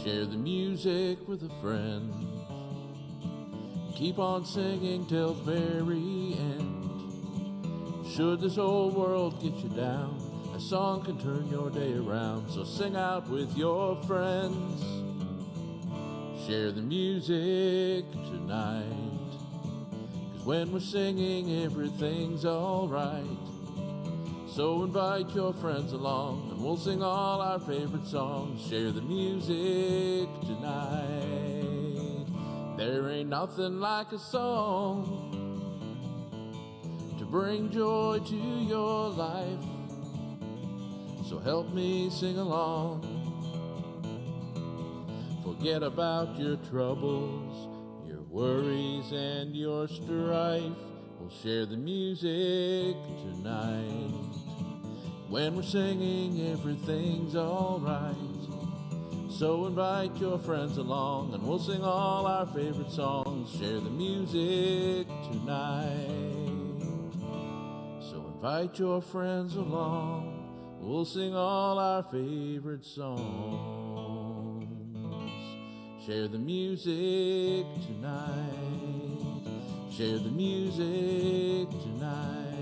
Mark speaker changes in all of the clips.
Speaker 1: Share the music with a friend. Keep on singing till the very end. Should this old world get you down, a song can turn your day around. So sing out with your friends. Share the music tonight, 'cause when we're singing everything's alright. So invite your friends along and we'll sing all our favorite songs. Share the music tonight. There ain't nothing like a song to bring joy to your life. So help me sing along. Forget about your troubles, your worries and your strife. We'll share the music tonight. When we're singing, everything's alright. So invite your friends along and we'll sing all our favorite songs. Share the music tonight. So invite your friends along, we'll sing all our favorite songs. Share the music tonight. Share the music tonight.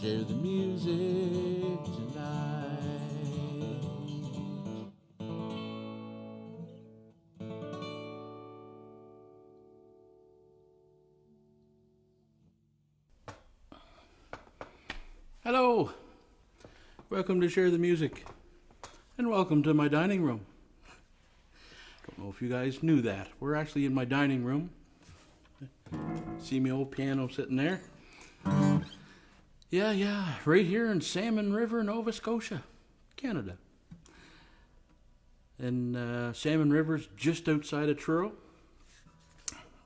Speaker 1: Share the music tonight.
Speaker 2: Hello, welcome to Share the Music, and welcome to my dining room. Don't know if you guys knew that. We're actually in my dining room. See my old piano sitting there? Yeah, right here in Salmon River, Nova Scotia, Canada. And Salmon River's just outside of Truro,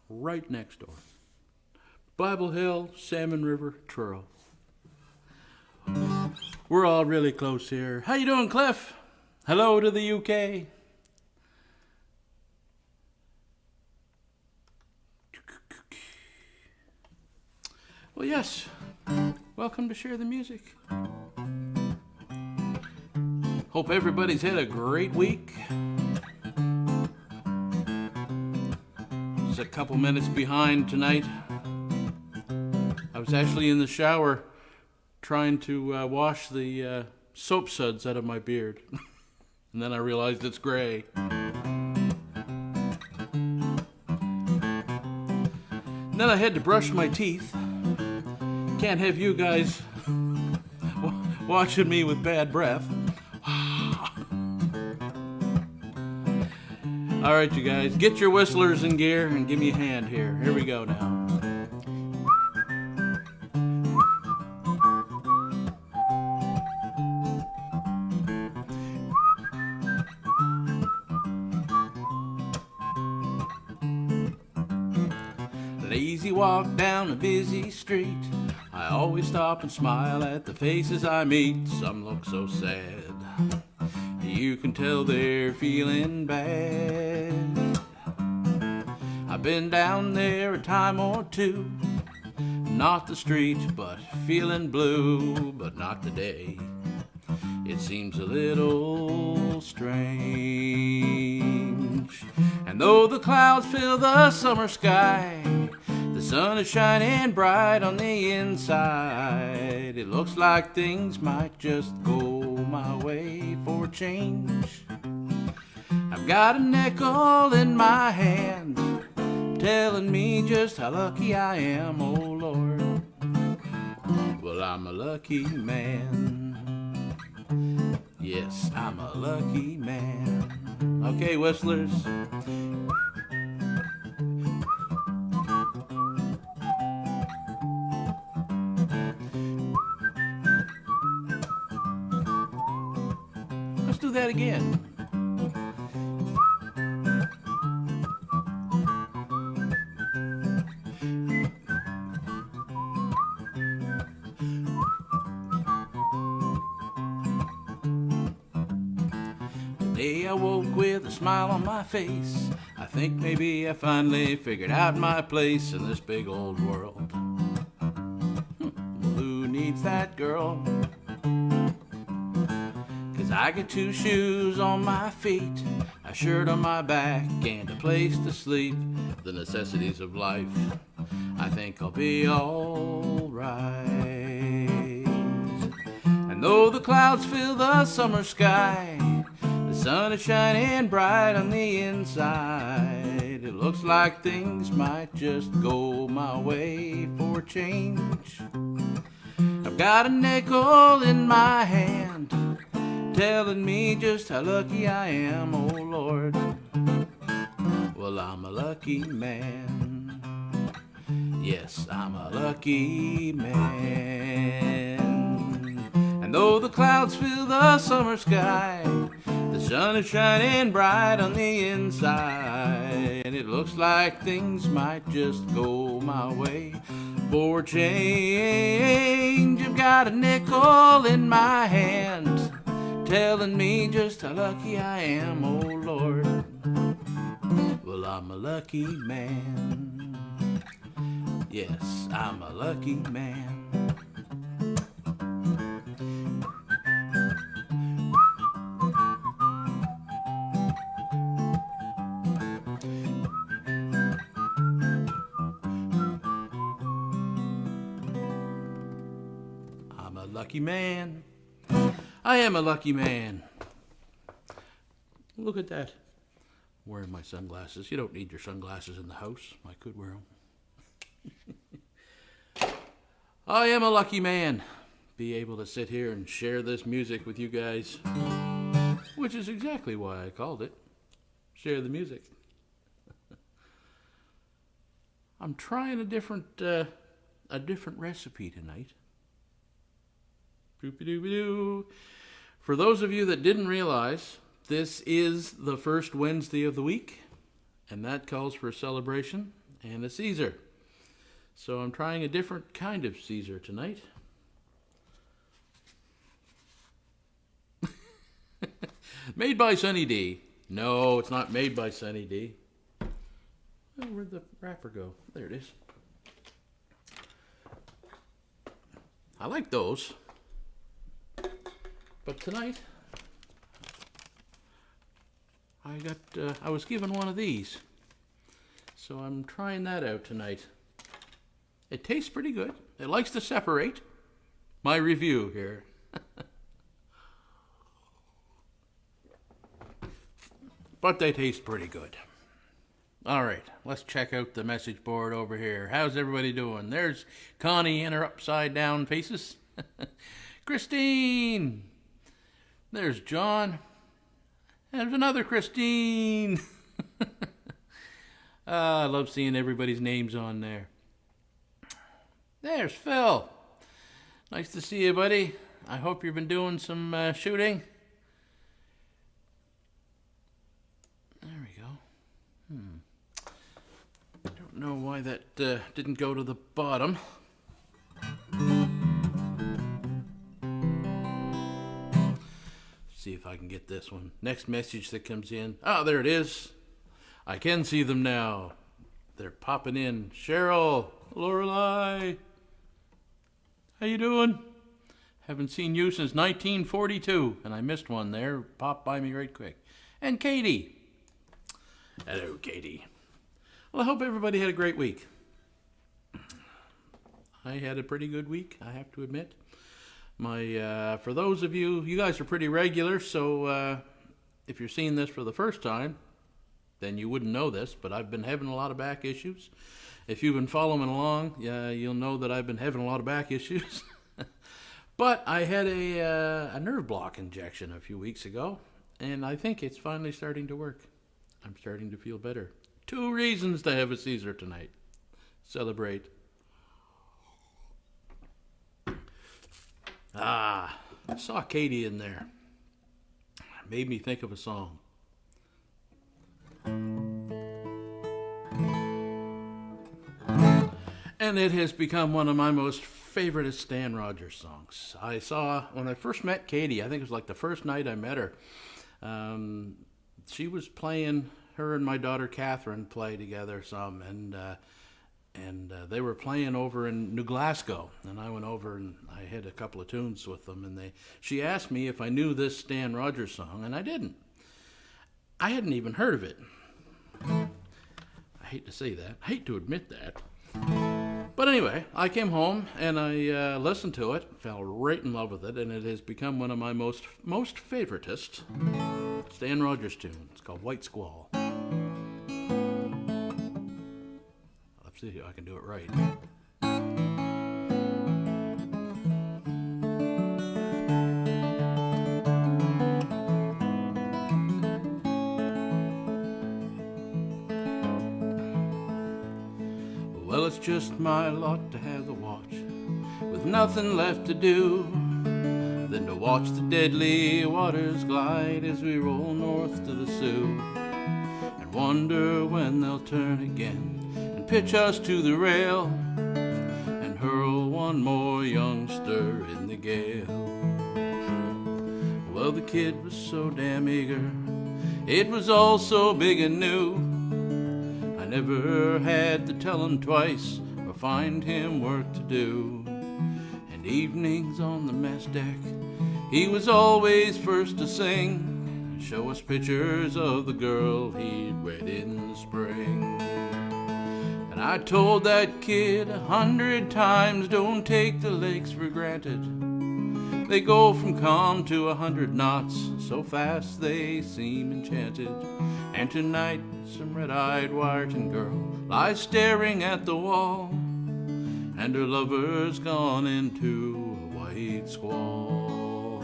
Speaker 2: right next door. Bible Hill, Salmon River, Truro. We're all really close here. How you doing, Cliff? Hello to the UK. Well, yes. Welcome to Share the Music. Hope everybody's had a great week. Just a couple minutes behind tonight. I was actually in the shower trying to wash the soap suds out of my beard. And then I realized it's gray. And then I had to brush my teeth. Can't have you guys watching me with bad breath. All right, you guys, get your whistlers in gear and give me a hand here. Here we go now. Lazy walk down a busy street. I always stop and smile at the faces I meet. Some look so sad, you can tell they're feeling bad. I've been down there a time or two, not the street, but feeling blue, but not today. It seems a little strange. And though the clouds fill the summer sky, the sun is shining bright on the inside. It looks like things might just go my way for a change. I've got a nickel in my hand, telling me just how lucky I am, oh Lord. Well, I'm a lucky man. Yes, I'm a lucky man. Okay, whistlers. Let's do that again. Today I woke with a smile on my face. I think maybe I finally figured out my place in this big old world. Well, who needs that girl? 'Cause I got two shoes on my feet. I shirt on my back, and a place to sleep, the necessities of life, I think I'll be alright. And though the clouds fill the summer sky, the sun is shining bright on the inside. It looks like things might just go my way for a change. I've got a nickel in my hand, telling me just how lucky I am, oh Lord. Well, I'm a lucky man. Yes, I'm a lucky man. And though the clouds fill the summer sky, the sun is shining bright on the inside. And it looks like things might just go my way for change. I've got a nickel in my hand, telling me just how lucky I am, oh Lord. Well, I'm a lucky man. Yes, I'm a lucky man. I'm a lucky man. I am a lucky man. Look at that. I'm wearing my sunglasses. You don't need your sunglasses in the house. I could wear them. I am a lucky man. Be able to sit here and share this music with you guys, which is exactly why I called it Share the Music. I'm trying a different recipe tonight. Doopy-doopy-doo. For those of you that didn't realize, this is the first Wednesday of the week, and that calls for a celebration and a Caesar. So I'm trying a different kind of Caesar tonight. Made by Sunny D. No, it's not made by Sunny D. Oh, where'd the wrapper go? There it is. I like those. But tonight, I was given one of these. So I'm trying that out tonight. It tastes pretty good. It likes to separate. My review here. But they taste pretty good. All right, let's check out the message board over here. How's everybody doing? There's Connie and her upside down faces. Christine. There's John. There's another Christine. I love seeing everybody's names on there. There's Phil. Nice to see you, buddy. I hope you've been doing some shooting. There we go. I don't know why that didn't go to the bottom. See if I can get this one. Next message that comes in. Oh, there it is. I can see them now. They're popping in. Cheryl, Lorelei. How you doing? Haven't seen you since 1942, and I missed one there. Popped by me right quick. And Katie. Hello, Katie. Well, I hope everybody had a great week. I had a pretty good week, I have to admit. For those of you, you guys are pretty regular, so if you're seeing this for the first time, then you wouldn't know this, but I've been having a lot of back issues. If you've been following along, you'll know that I've been having a lot of back issues. But I had a nerve block injection a few weeks ago, and I think it's finally starting to work. I'm starting to feel better. 2 reasons to have a Caesar tonight. Celebrate. I saw Katie in there. Made me think of a song. And it has become one of my most favorite Stan Rogers songs. When I first met Katie, I think it was like the first night I met her, she was playing, her and my daughter Catherine play together some, and they were playing over in New Glasgow, and I went over and I had a couple of tunes with them, and she asked me if I knew this Stan Rogers song, and I didn't. I hadn't even heard of it. I hate to say that. I hate to admit that. But anyway, I came home and I listened to it, fell right in love with it, and it has become one of my most favoritist Stan Rogers tunes. It's called White Squall. Let's see if I can do it right. Well, it's just my lot to have the watch, with nothing left to do than to watch the deadly waters glide as we roll north to the Sioux, and wonder when they'll turn again and pitch us to the rail and hurl one more youngster in the gale. Well, the kid was so damn eager, it was all so big and new, I never had to tell him twice or find him work to do. And evenings on the mess deck, he was always first to sing, show us pictures of the girl he'd wed in the spring. And I told that kid 100 times, don't take the lakes for granted. They go from calm to 100 knots, so fast they seem enchanted. And tonight some red-eyed Wyerton girl lies staring at the wall, and her lover's gone into a white squall.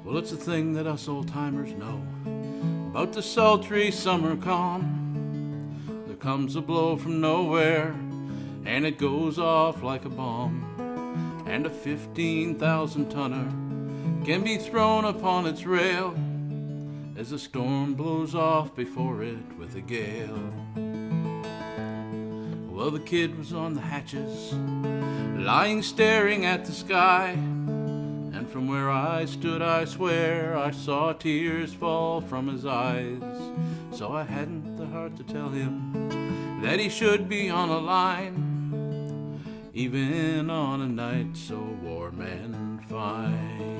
Speaker 2: Well, it's a thing that us old-timers know about the sultry summer calm. There comes a blow from nowhere, and it goes off like a bomb, and a 15,000-tonner can be thrown upon its rail as the storm blows off before it with a gale. Well, the kid was on the hatches, lying staring at the sky, and from where I stood, I swear, I saw tears fall from his eyes. So I hadn't the heart to tell him that he should be on a line, even on a night so warm and fine.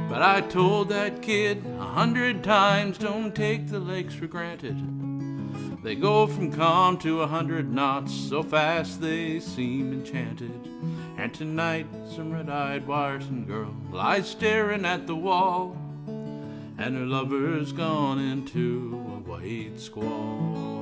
Speaker 2: But I told that kid 100 times, don't take the lakes for granted. They go from calm to 100 knots, so fast they seem enchanted. And tonight some red-eyed Wyerton girl lies staring at the wall, and her lover's gone into a white squall.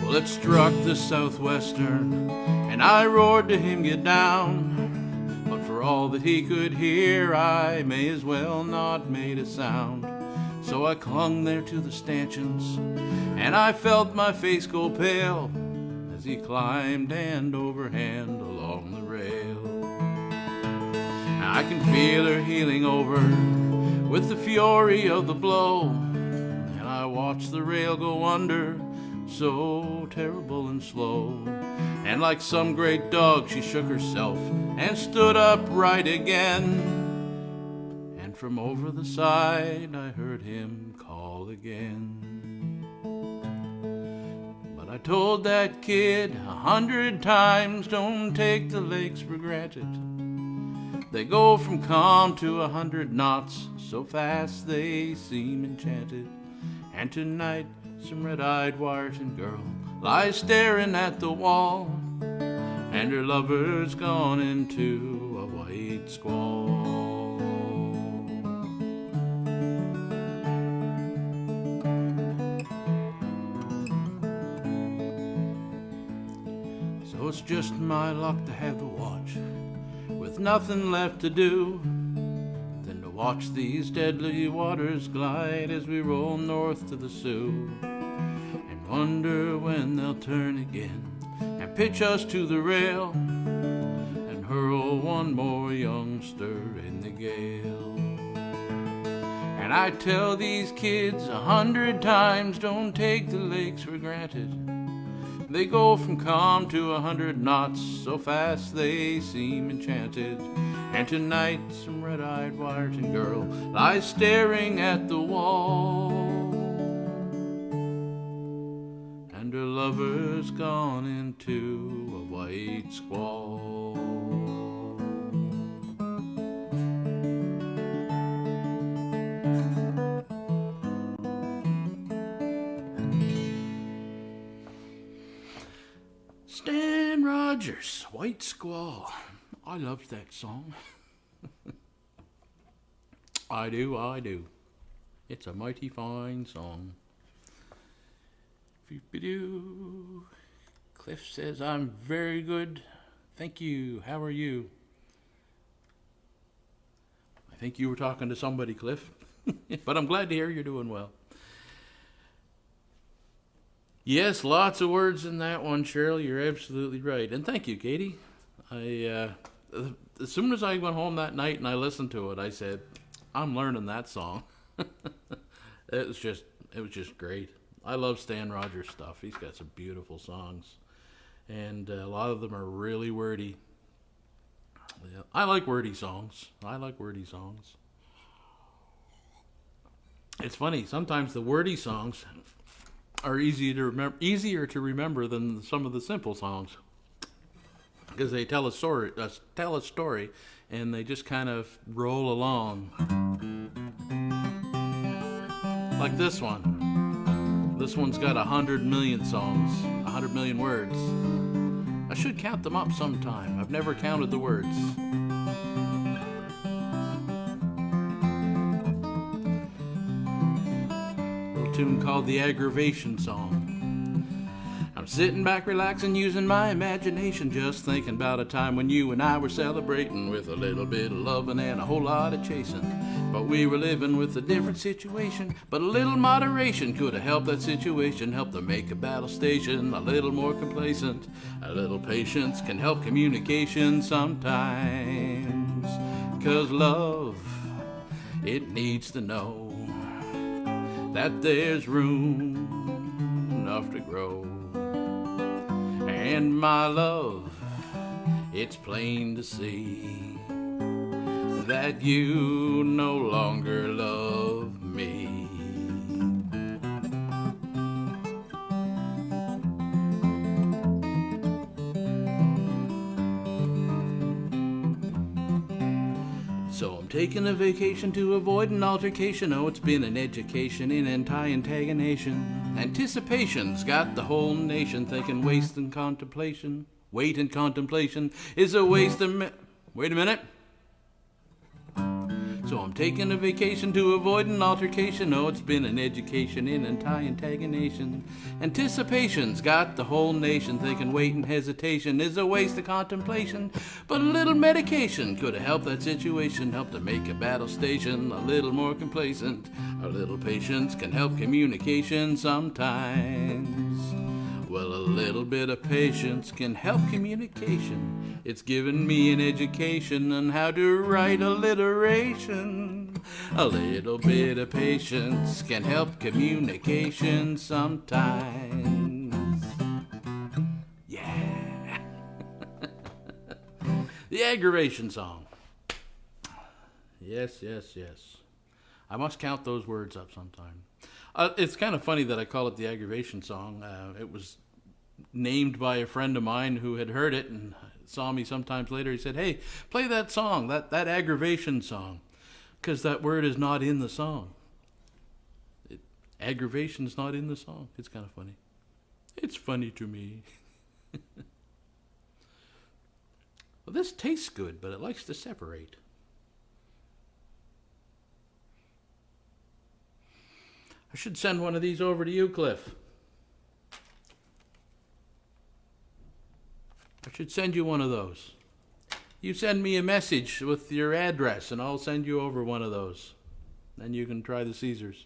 Speaker 2: Well, it struck the southwestern, and I roared to him, get down. But for all that he could hear, I may as well not made a sound. So I clung there to the stanchions, and I felt my face go pale as he climbed hand over hand along the rail. Now I can feel her heeling over with the fury of the blow, and I watch the rail go under, so terrible and slow. And like some great dog she shook herself and stood upright again, and from over the side I heard him call again. But I told that kid 100 times, don't take the lakes for granted. They go from calm to 100 knots, so fast they seem enchanted. And tonight some red-eyed Wyerton girl lies staring at the wall, and her lover's gone into a white squall. So it's just my luck to have the watch, with nothing left to do than to watch these deadly waters glide as we roll north to the Sioux, and wonder when they'll turn again and pitch us to the rail and hurl one more youngster in the gale. And I tell these kids 100 times, don't take the lakes for granted. They go from calm to 100 knots, so fast they seem enchanted. And tonight some red-eyed Wyerton girl lies staring at the wall, and her lover's gone into a white squall. Stan Rogers, White Squall. I loved that song. I do. It's a mighty fine song. Beep-a-doo. Cliff says, I'm very good. Thank you. How are you? I think you were talking to somebody, Cliff. But I'm glad to hear you're doing well. Yes, lots of words in that one, Cheryl. You're absolutely right. And thank you, Katie. As soon as I went home that night and I listened to it, I said, I'm learning that song. It was just great. I love Stan Rogers stuff. He's got some beautiful songs, and a lot of them are really wordy. Yeah, I like wordy songs. It's funny, sometimes the wordy songs are easier to remember than some of the simple songs, because they tell a story, and they just kind of roll along. Like this one. This one's got 100 million songs, 100 million words. I should count them up sometime. I've never counted the words. A little tune called The Aggravation Song. I'm sitting back relaxing, using my imagination, just thinking about a time when you and I were celebrating with a little bit of loving and a whole lot of chasing. But we were living with a different situation, but a little moderation could have helped that situation, helped to make a battle station a little more complacent. A little patience can help communication sometimes, 'cause love, it needs to know that there's room enough to grow. And my love, it's plain to see that you no longer love me. So I'm taking a vacation to avoid an altercation. Oh, it's been an education in anti-antagonation. Anticipation's got the whole nation thinking waste and contemplation. Wait and contemplation is a waste of... Wait a minute. So I'm taking a vacation to avoid an altercation. Oh, it's been an education in anti-antagonation. Anticipation's got the whole nation thinking wait and hesitation is a waste of contemplation. But a little medication could have helped that situation, helped to make a battle station a little more complacent. A little patience can help communication sometimes. Well, a little bit of patience can help communication. It's given me an education on how to write alliteration. A little bit of patience can help communication sometimes. Yeah. The Aggravation Song. Yes. I must count those words up sometime. It's kind of funny that I call it the Aggravation Song. It was named by a friend of mine who had heard it and saw me sometimes later. He said, hey, play that song, that Aggravation Song, because that word is not in the song. Aggravation's not in the song. It's kind of funny. It's funny to me. Well, this tastes good, but it likes to separate. I should send one of these over to you, Cliff. I should send you one of those. You send me a message with your address, and I'll send you over one of those. Then you can try the Caesars.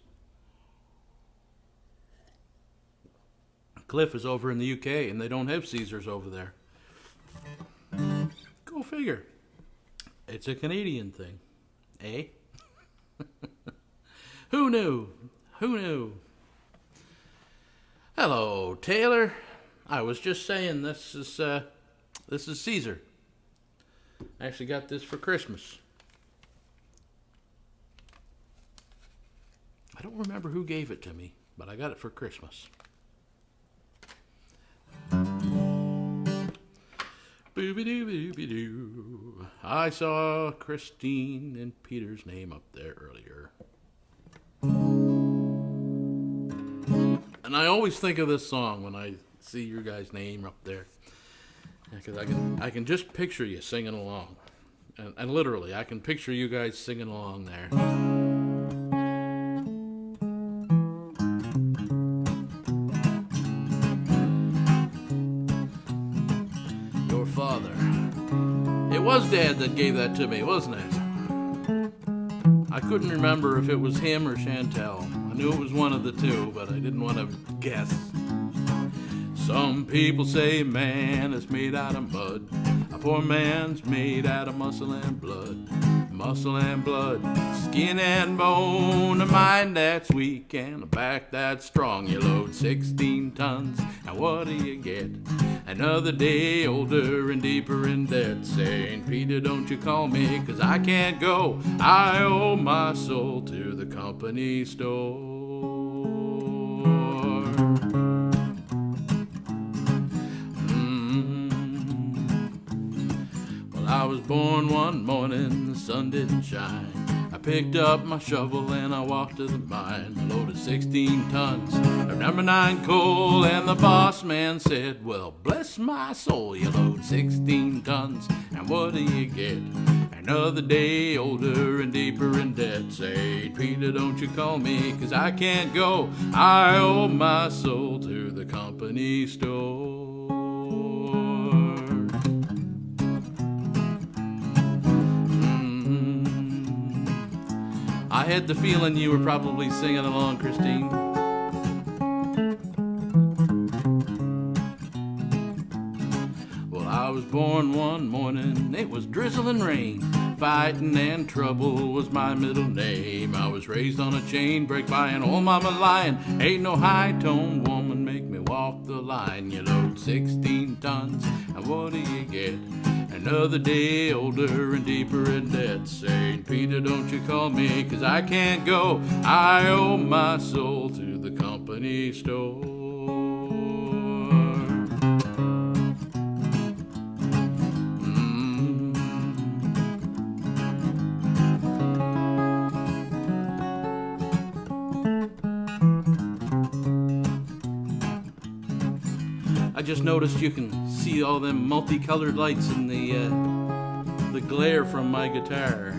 Speaker 2: Cliff is over in the UK, and they don't have Caesars over there. Go figure. It's a Canadian thing. Eh? Who knew? Hello, Taylor. I was just saying this is Caesar. I actually got this for Christmas. I don't remember who gave it to me, but I got it for Christmas. Booby-doo-booby-doo. I saw Christine and Peter's name up there earlier. And I always think of this song when I see your guys' name up there. Because I can just picture you singing along. And literally, I can picture you guys singing along there. Your father. It was Dad that gave that to me, wasn't it? I couldn't remember if it was him or Chantel. I knew it was one of the two, but I didn't want to guess. Some people say man is made out of mud. A poor man's made out of muscle and blood. Muscle and blood, skin and bone. A mind that's weak and a back that's strong. You load 16 tons, and what do you get? Another day older and deeper in debt. Saying, Peter, don't you call me, 'cause I can't go. I owe my soul to the company store. I was born one morning, the sun didn't shine. I picked up my shovel and I walked to the mine. I loaded 16 tons of number 9 coal, and the boss man said, well, bless my soul, you load 16 tons, and what do you get? Another day older and deeper in debt. Say, Peter, don't you call me, 'cause I can't go. I owe my soul to the company store. I had the feeling you were probably singing along, Christine. Well, I was born one morning, it was drizzling rain. Fighting and trouble was my middle name. I was raised on a chain break by an old mama lion. Ain't no high-toned woman make me walk the line. You load 16 tons, and what do you get? Another day older and deeper in debt. Saying, Peter, don't you call me, 'cause I can't go. I owe my soul to the company store. I just noticed you can see all them multicolored lights in the glare from my guitar.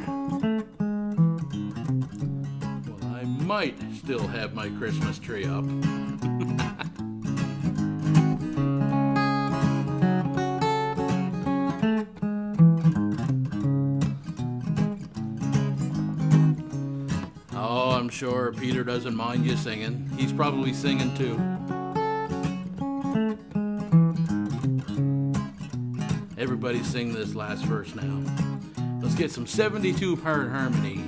Speaker 2: Well, I might still have my Christmas tree up. Oh, I'm sure Peter doesn't mind you singing. He's probably singing too. Everybody sing this last verse now. Let's get some 72-part harmony.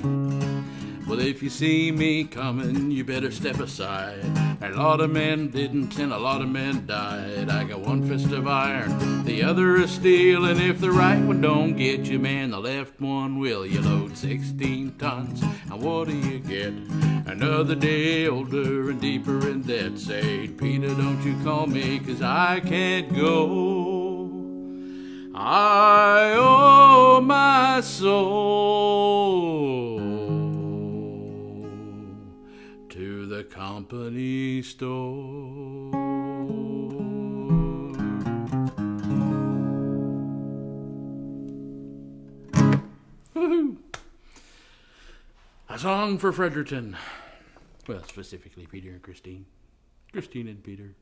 Speaker 2: Well, if you see me coming, you better step aside. A lot of men didn't, and a lot of men died. I got one fist of iron, the other is steel, and if the right one don't get you, man, the left one will. You load 16 tons, and what do you get? Another day older and deeper in debt. Say, Peter, don't you call me, 'cause I can't go. I owe my soul to the company store. Woohoo! A song for Fredericton. Well, specifically Peter and Christine. Christine and Peter.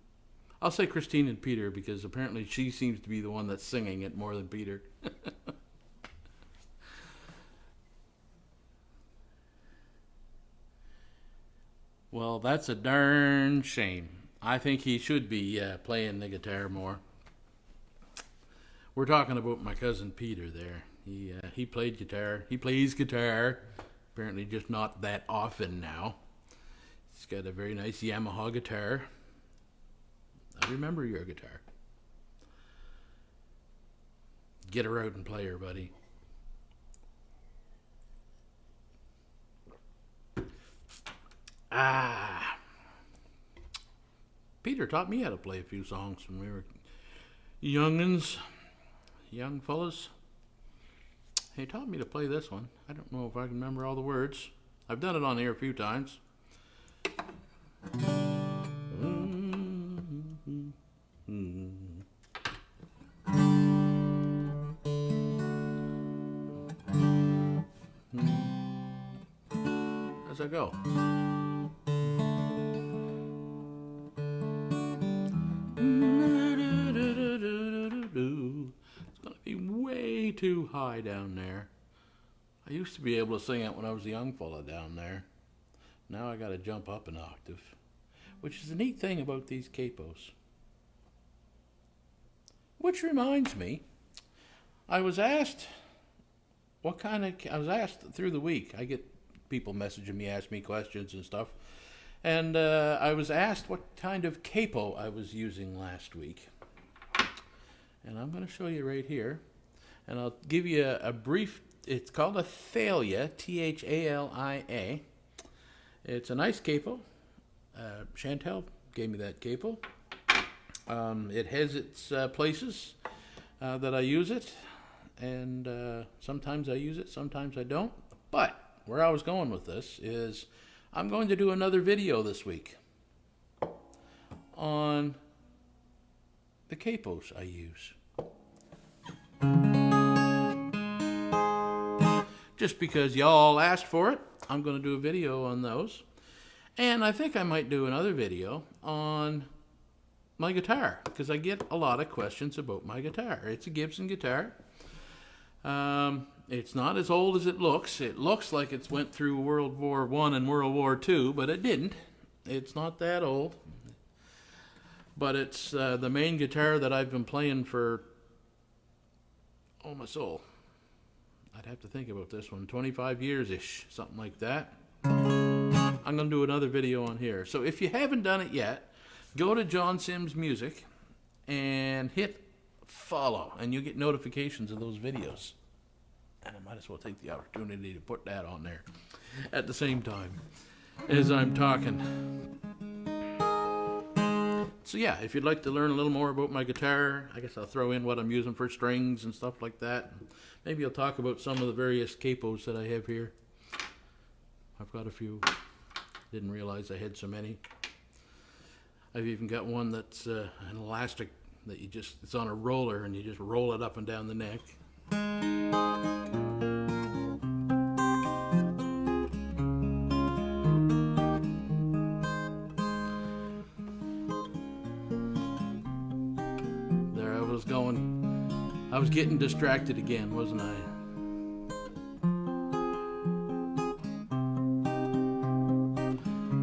Speaker 2: I'll say Christine and Peter because apparently she seems to be the one that's singing it more than Peter. Well, that's a darn shame. I think he should be playing the guitar more. We're talking about my cousin Peter there. He played guitar. He plays guitar. Apparently just not that often now. He's got a very nice Yamaha guitar. I remember your guitar. Get her out and play her, buddy. Peter taught me how to play a few songs when we were young fellas. He taught me to play this one. I don't know if I can remember all the words. I've done it on here a few times. How's that go? It's going to be way too high down there. I used to be able to sing it when I was a young fella down there. Now I got to jump up an octave, which is the neat thing about these capos. Which reminds me, I was asked through the week. I get people messaging me, ask me questions and stuff. And I was asked what kind of capo I was using last week. And I'm going to show you right here. And I'll give you a brief, it's called a thalia, Thalia. It's a nice capo. Chantel gave me that capo. It has its places that I use it. And sometimes I use it, sometimes I don't. But where I was going with this is I'm going to do another video this week on the capos I use. Just because y'all asked for it, I'm going to do a video on those. And I think I might do another video on my guitar, because I get a lot of questions about my guitar. It's a Gibson guitar. It's not as old as it looks. It looks like it's went through World War I and World War II, but it didn't. It's not that old. But it's the main guitar that I've been playing for, oh my soul, I'd have to think about this one, 25 years-ish, something like that. I'm going to do another video on here. So if you haven't done it yet, go to John Sims Music and hit follow, and you'll get notifications of those videos. And I might as well take the opportunity to put that on there at the same time as I'm talking. So yeah, if you'd like to learn a little more about my guitar, I guess I'll throw in what I'm using for strings and stuff like that. Maybe I'll talk about some of the various capos that I have here. I've got a few. Didn't realize I had so many. I've even got one that's an elastic that it's on a roller and you just roll it up and down the neck. There I was going. I was getting distracted again, wasn't I?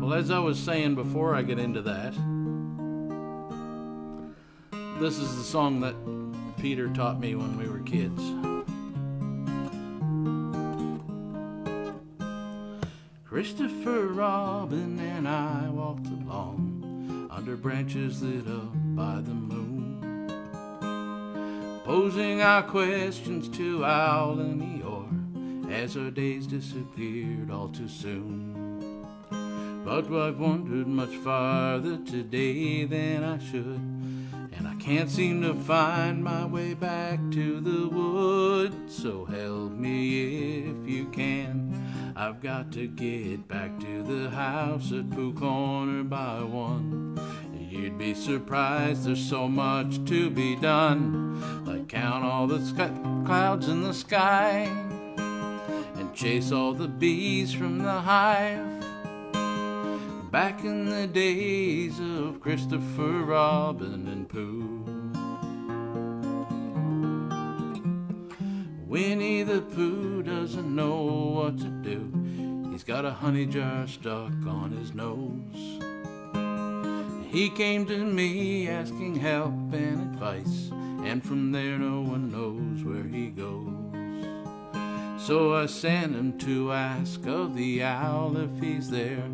Speaker 2: Well, as I was saying before I get into that, this is the song that Peter taught me when we were kids. Christopher Robin and I walked along under branches lit up by the moon, posing our questions to Owl and Eeyore as our days disappeared all too soon. But I've wandered much farther today than I should, and I can't seem to find my way back to the woods. So help me if you can. I've got to get back to the house at Pooh Corner by 1. You'd be surprised, there's so much to be done, like count all the clouds in the sky and chase all the bees from the hive. Back in the days of Christopher Robin and Pooh, Winnie the Pooh doesn't know what to do. He's got a honey jar stuck on his nose. He came to me asking help and advice, and from there no one knows where he goes. So I sent him to ask of the owl if he's there,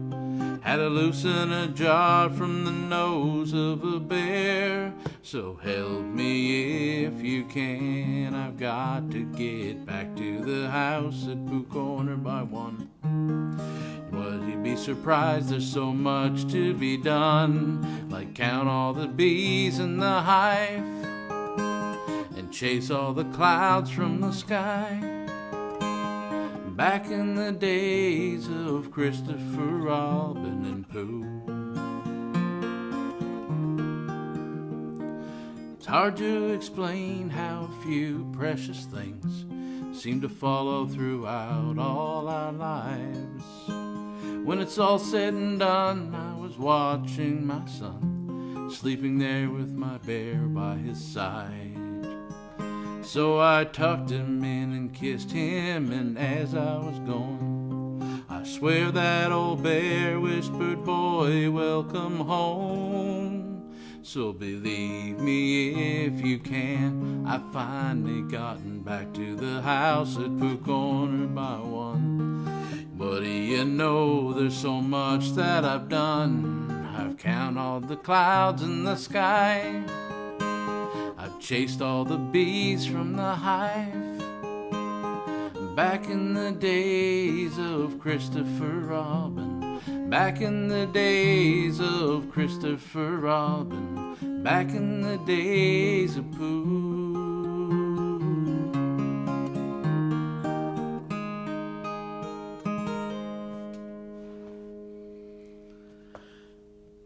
Speaker 2: had to loosen a jar from the nose of a bear. So help me if you can, I've got to get back to the house at Pooh Corner by 1. What he'd be be surprised, there's so much to be done, like count all the bees in the hive and chase all the clouds from the sky. Back in the days of Christopher Robin and Pooh. It's hard to explain how few precious things seem to follow throughout all our lives. When it's all said and done, I was watching my son, sleeping there with my bear by his side. So I tucked him in and kissed him, and as I was going, I swear that old bear whispered, "Boy, welcome home." So believe me if you can, I've finally gotten back to the house at Pooh Corner by one. But you know, there's so much that I've done. I've counted all the clouds in the sky, I've chased all the bees from the hive. Back in the days of Christopher Robin, back in the days of Christopher Robin, back in the days of Pooh.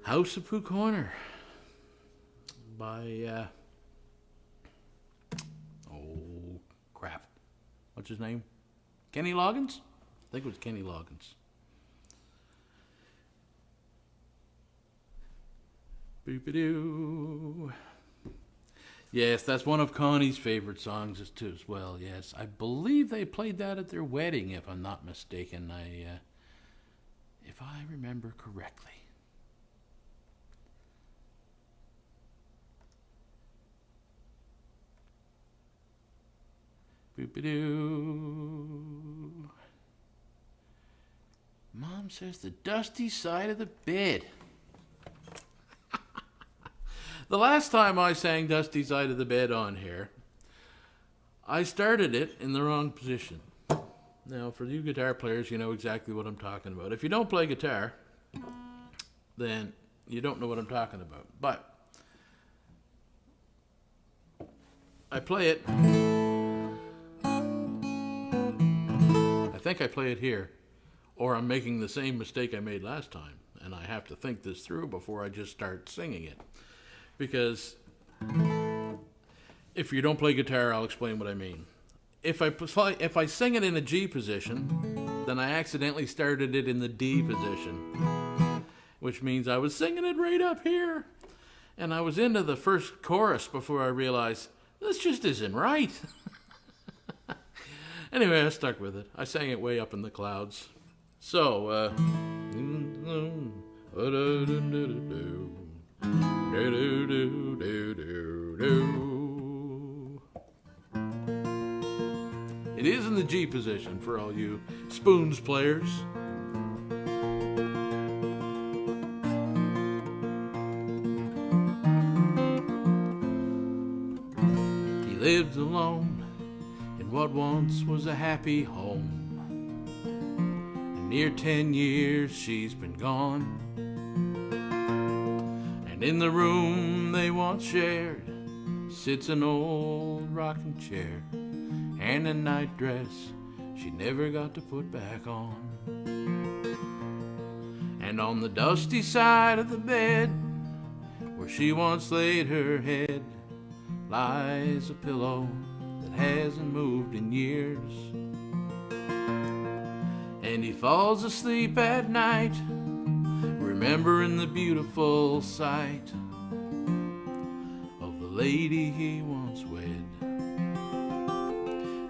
Speaker 2: House of Pooh Corner by oh crap, what's his name? Kenny Loggins? I think it was Kenny Loggins. Boop-a-doo. Yes, that's one of Connie's favorite songs too, as well. Yes, I believe they played that at their wedding, if I'm not mistaken. If I remember correctly. Boop-a-doo. Mom says the dusty side of the bed. The last time I sang Dusty Side of the Bed on here, I started it in the wrong position. Now, for you guitar players, you know exactly what I'm talking about. If you don't play guitar, then you don't know what I'm talking about. But I play it. I think I play it here, or I'm making the same mistake I made last time, and I have to think this through before I just start singing it. Because if you don't play guitar, I'll explain what I mean. If I sing it in a G position, then I accidentally started it in the D position, which means I was singing it right up here, and I was into the first chorus before I realized this just isn't right. Anyway, I stuck with it. I sang it way up in the clouds. So, it is in the G position for all you spoons players. He lived alone in what once was a happy home. And near 10 years she's been gone. And in the room they once shared sits an old rocking chair and a night dress she never got to put back on. And on the dusty side of the bed where she once laid her head lies a pillow that hasn't moved in years. And he falls asleep at night remembering the beautiful sight of the lady he once wed,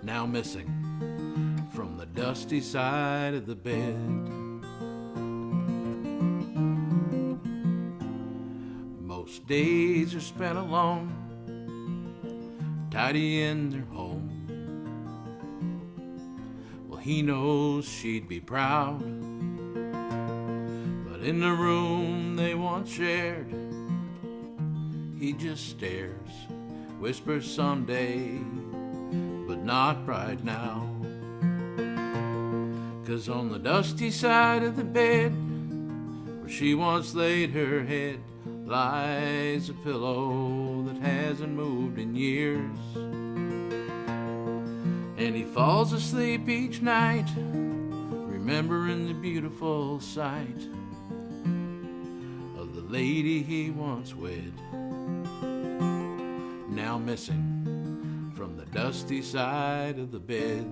Speaker 2: now missing from the dusty side of the bed. Most days are spent alone, tidying their home. Well, he knows she'd be proud, but in the room they once shared, he just stares, whispers someday, but not right now. 'Cause on the dusty side of the bed where she once laid her head, lies a pillow that hasn't moved in years. And he falls asleep each night, remembering the beautiful sight of the lady he once wed, now missing from the dusty side of the bed.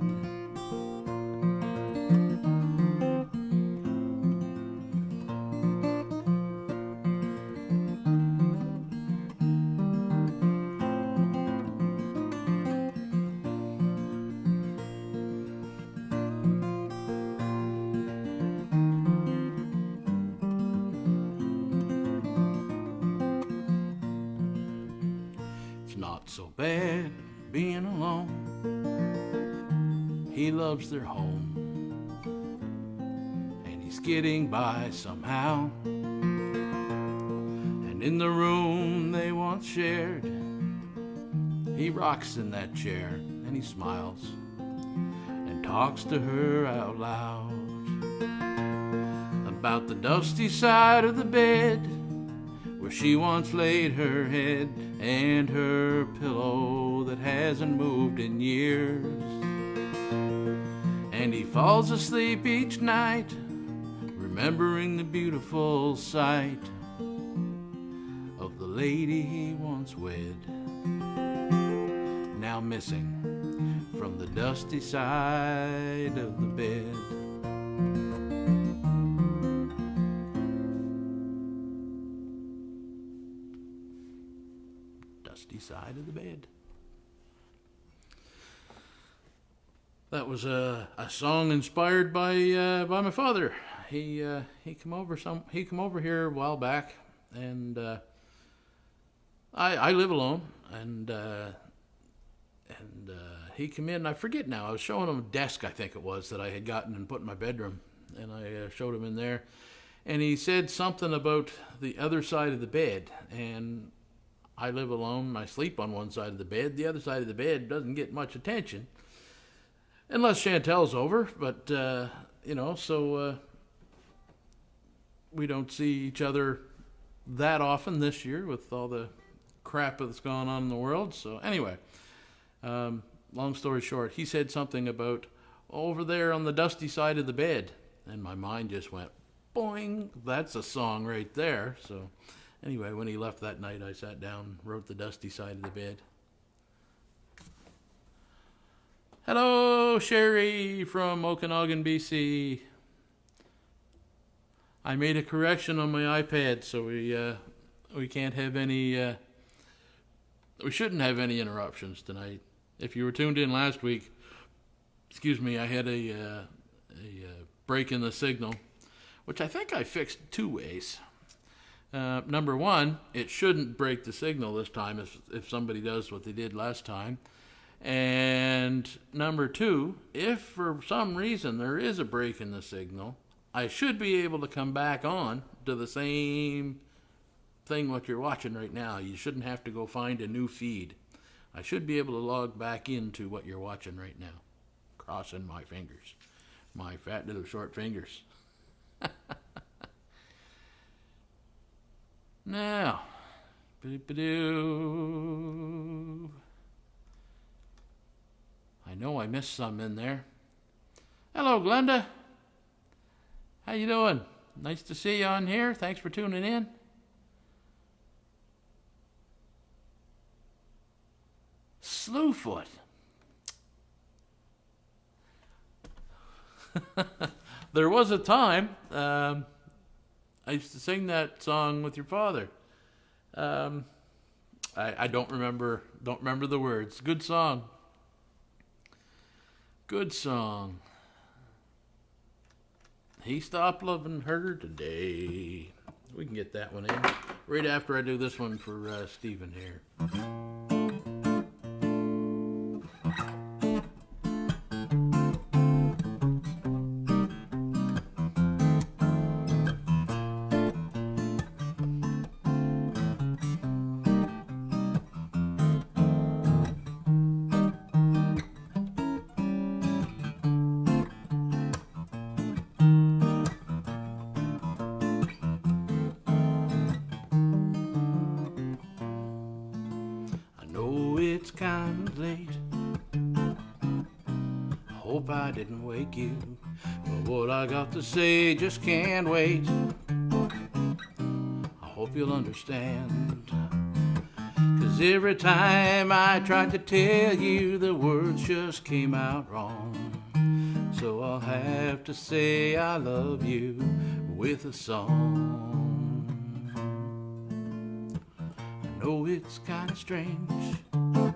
Speaker 2: Not so bad being alone. He loves their home, and he's getting by somehow. And in the room they once shared, he rocks in that chair and he smiles and talks to her out loud about the dusty side of the bed where she once laid her head, and her pillow that hasn't moved in years. And he falls asleep each night, remembering the beautiful sight of the lady he once wed, now missing from the dusty side of the bed. Dusty side of the bed. That was a song inspired by my father. He came over here a while back, and I live alone, and he came in. I forget now. I was showing him a desk, I think it was, that I had gotten and put in my bedroom, and I showed him in there, and he said something about the other side of the bed, and I live alone. I sleep on one side of the bed. The other side of the bed doesn't get much attention, unless Chantel's over. But, so we don't see each other that often this year with all the crap that's going on in the world. So anyway, long story short, he said something about over there on the dusty side of the bed. And my mind just went, boing, that's a song right there. So anyway, when he left that night, I sat down, wrote the dusty side of the bed. Hello, Sherry from Okanagan, BC. I made a correction on my iPad, so we can't have any. We shouldn't have any interruptions tonight. If you were tuned in last week, I had a break in the signal, which I think I fixed two ways. Number one, it shouldn't break the signal this time if somebody does what they did last time. And number two, if for some reason there is a break in the signal, I should be able to come back on to the same thing what you're watching right now. You shouldn't have to go find a new feed. I should be able to log back into what you're watching right now. Crossing my fingers. My fat little short fingers. Now, boop-a-doo. I know I missed some in there. Hello, Glenda. How you doing? Nice to see you on here. Thanks for tuning in. Slewfoot. There was a time I used to sing that song with your father. I don't remember the words. Good song. Good song. He stopped loving her today. We can get that one in right after I do this one for Stephen here. kinda late. I hope I didn't wake you, but what I got to say just can't wait. I hope you'll understand, 'cause every time I tried to tell you, the words just came out wrong. So I'll have to say I love you with a song. I know it's kinda strange, but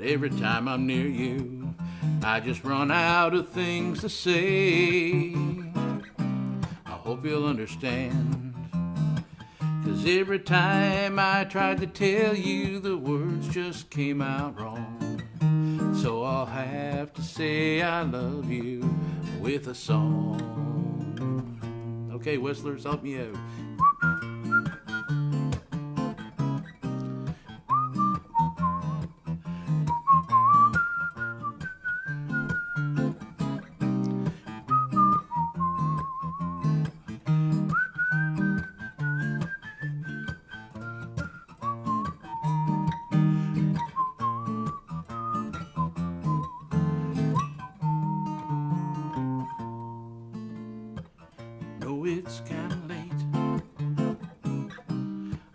Speaker 2: every time I'm near you, I just run out of things to say. I hope you'll understand, 'cause every time I tried to tell you, the words just came out wrong. So I'll have to say I love you with a song. Okay, whistlers, help me out. Know it's kinda late.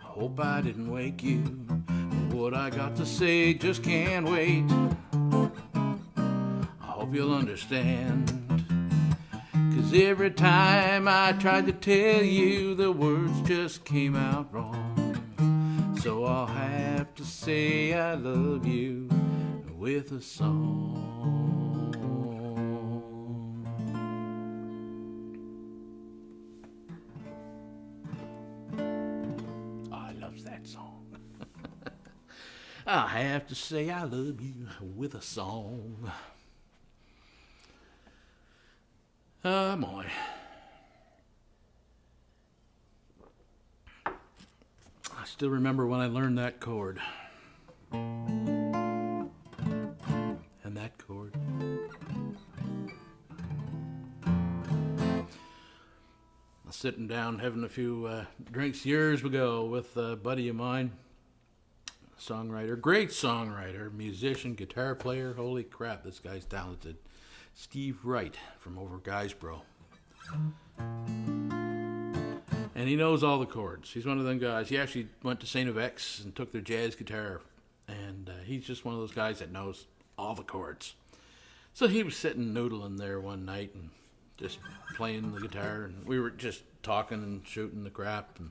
Speaker 2: I hope I didn't wake you, but what I got to say just can't wait. I hope you'll understand, 'cause every time I tried to tell you, the words just came out wrong. So I'll have to say I love you with a song. I love that song. I have to say I love you with a song. Oh boy. I still remember when I learned that chord. And that chord. I was sitting down having a few drinks years ago with a buddy of mine, songwriter, great songwriter, musician, guitar player. Holy crap, this guy's talented. Steve Wright from over Guysborough. And he knows all the chords. He's one of them guys. He actually went to St. X and took their jazz guitar. And he's just one of those guys that knows all the chords. So he was sitting noodling there one night and just playing the guitar. And we were just talking and shooting the crap. And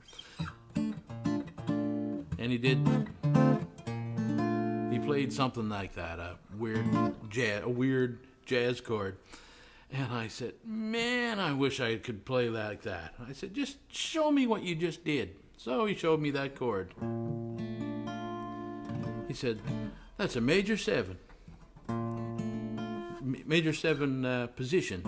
Speaker 2: he played something like that, a weird jazz chord. And I said, man, I wish I could play like that. I said, just show me what you just did. So he showed me that chord. He said, that's a major 7. Major 7 position.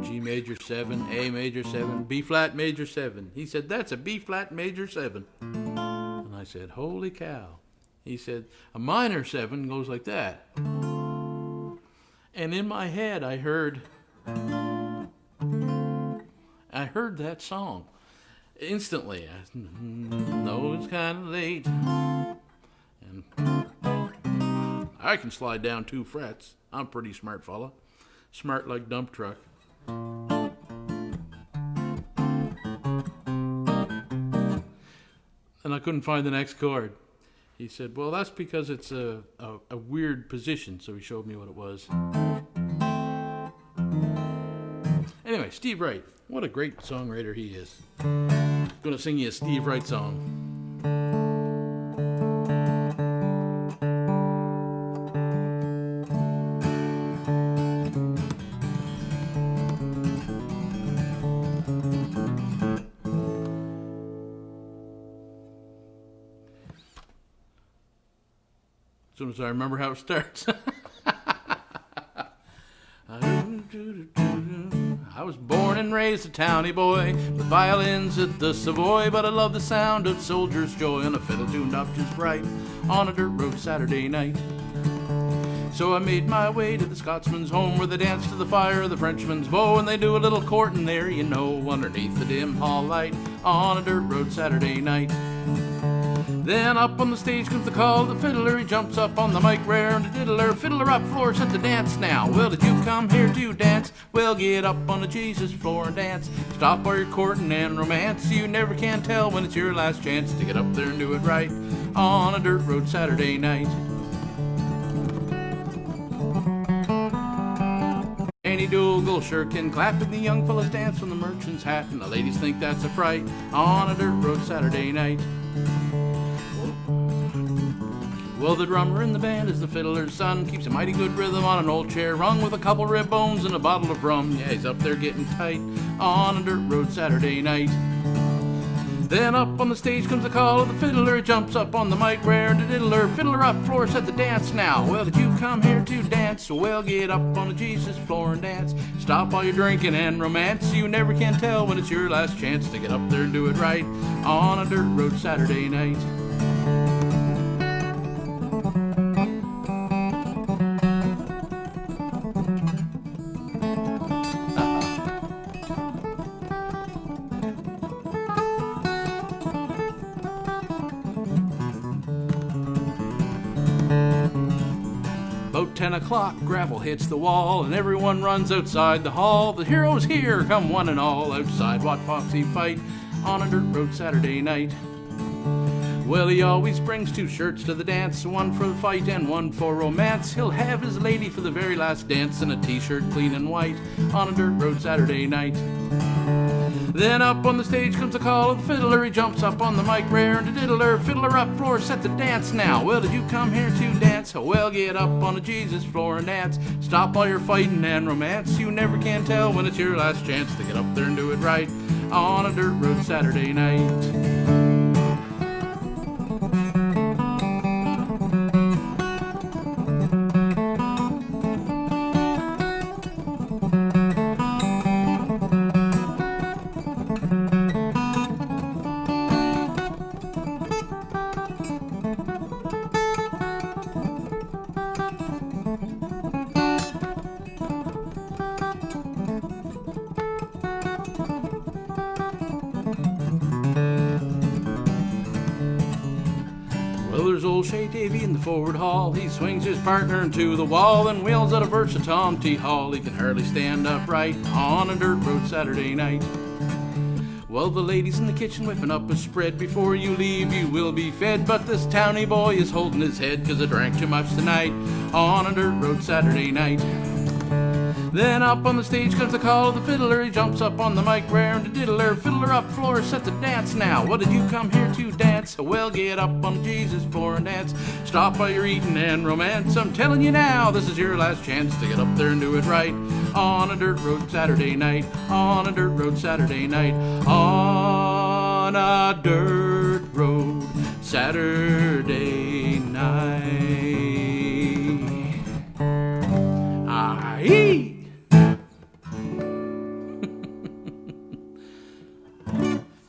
Speaker 2: G major 7, A major 7, B flat major 7. He said, that's a B flat major 7. And I said, holy cow. He said, a minor 7 goes like that. And in my head, I heard that song instantly. I know it's kind of late, and I can slide down 2 frets. I'm a pretty smart fella, smart like dump truck. And I couldn't find the next chord. He said, well, that's because it's a weird position, so he showed me what it was. Anyway, Steve Wright, what a great songwriter he is. I'm going to sing you a Steve Wright song. As soon as I remember how it starts. I was born and raised a towny boy with violins at the Savoy, but I love the sound of soldier's joy and a fiddle tuned up just right on a dirt road Saturday night. So I made my way to the Scotsman's home where they dance to the fire of the Frenchman's bow, and they do a little courting there, you know, underneath the dim hall light on a dirt road Saturday night. Then up on the stage comes the call of the fiddler. He jumps up on the mic, rare and a diddler. Fiddler up, floor, set the dance now. Well, did you come here to dance? Well, get up on the Jesus floor and dance. Stop all your courting and romance. You never can tell when it's your last chance to get up there and do it right on a dirt road Saturday night. Annie Dougal sure can clap, and the young fellas dance from the merchant's hat, and the ladies think that's a fright on a dirt road Saturday night. Well, the drummer in the band is the fiddler's son, keeps a mighty good rhythm on an old chair rung with a couple rib bones and a bottle of rum. Yeah, he's up there getting tight on a dirt road Saturday night. Then up on the stage comes the call of the fiddler. He jumps up on the mic, rare and a diddler. Fiddler up, floor, set the dance now. Well, did you come here to dance? Well, get up on the Jesus floor and dance. Stop all your drinking and romance. You never can tell when it's your last chance to get up there and do it right on a dirt road Saturday night. About 10 o'clock, gravel hits the wall, and everyone runs outside the hall. The heroes here, come one and all, outside Wat Foxy fight on a dirt road Saturday night. Well, he always brings two shirts to the dance, one for the fight and one for romance. He'll have his lady for the very last dance in a t-shirt clean and white on a dirt road Saturday night. Then up on the stage comes the call of the fiddler. He jumps up on the mic, rare and a diddler. Fiddler up, floor, set the dance now. Well, did you come here to dance? Well, get up on the Jesus floor and dance. Stop all your fighting and romance. You never can tell when it's your last chance to get up there and do it right on a dirt road Saturday night. Well, there's old Shay Davy in the forward hall. He swings his partner into the wall and wheels out a verse of Tom T. Hall. He can hardly stand upright on a dirt road Saturday night. Well, the ladies in the kitchen whipping up a spread. Before you leave, you will be fed. But this towny boy is holding his head 'cause I drank too much tonight on a dirt road Saturday night. Then up on the stage comes the call of the fiddler. He jumps up on the mic, rare and a diddler. Fiddler up, floor, set the dance now. What did you come here to dance? Well, get up on the Jesus floor and dance. Stop all your eating and romance. I'm telling you now, this is your last chance to get up there and do it right on a dirt road Saturday night. On a dirt road Saturday night. On a dirt road Saturday night. Aye.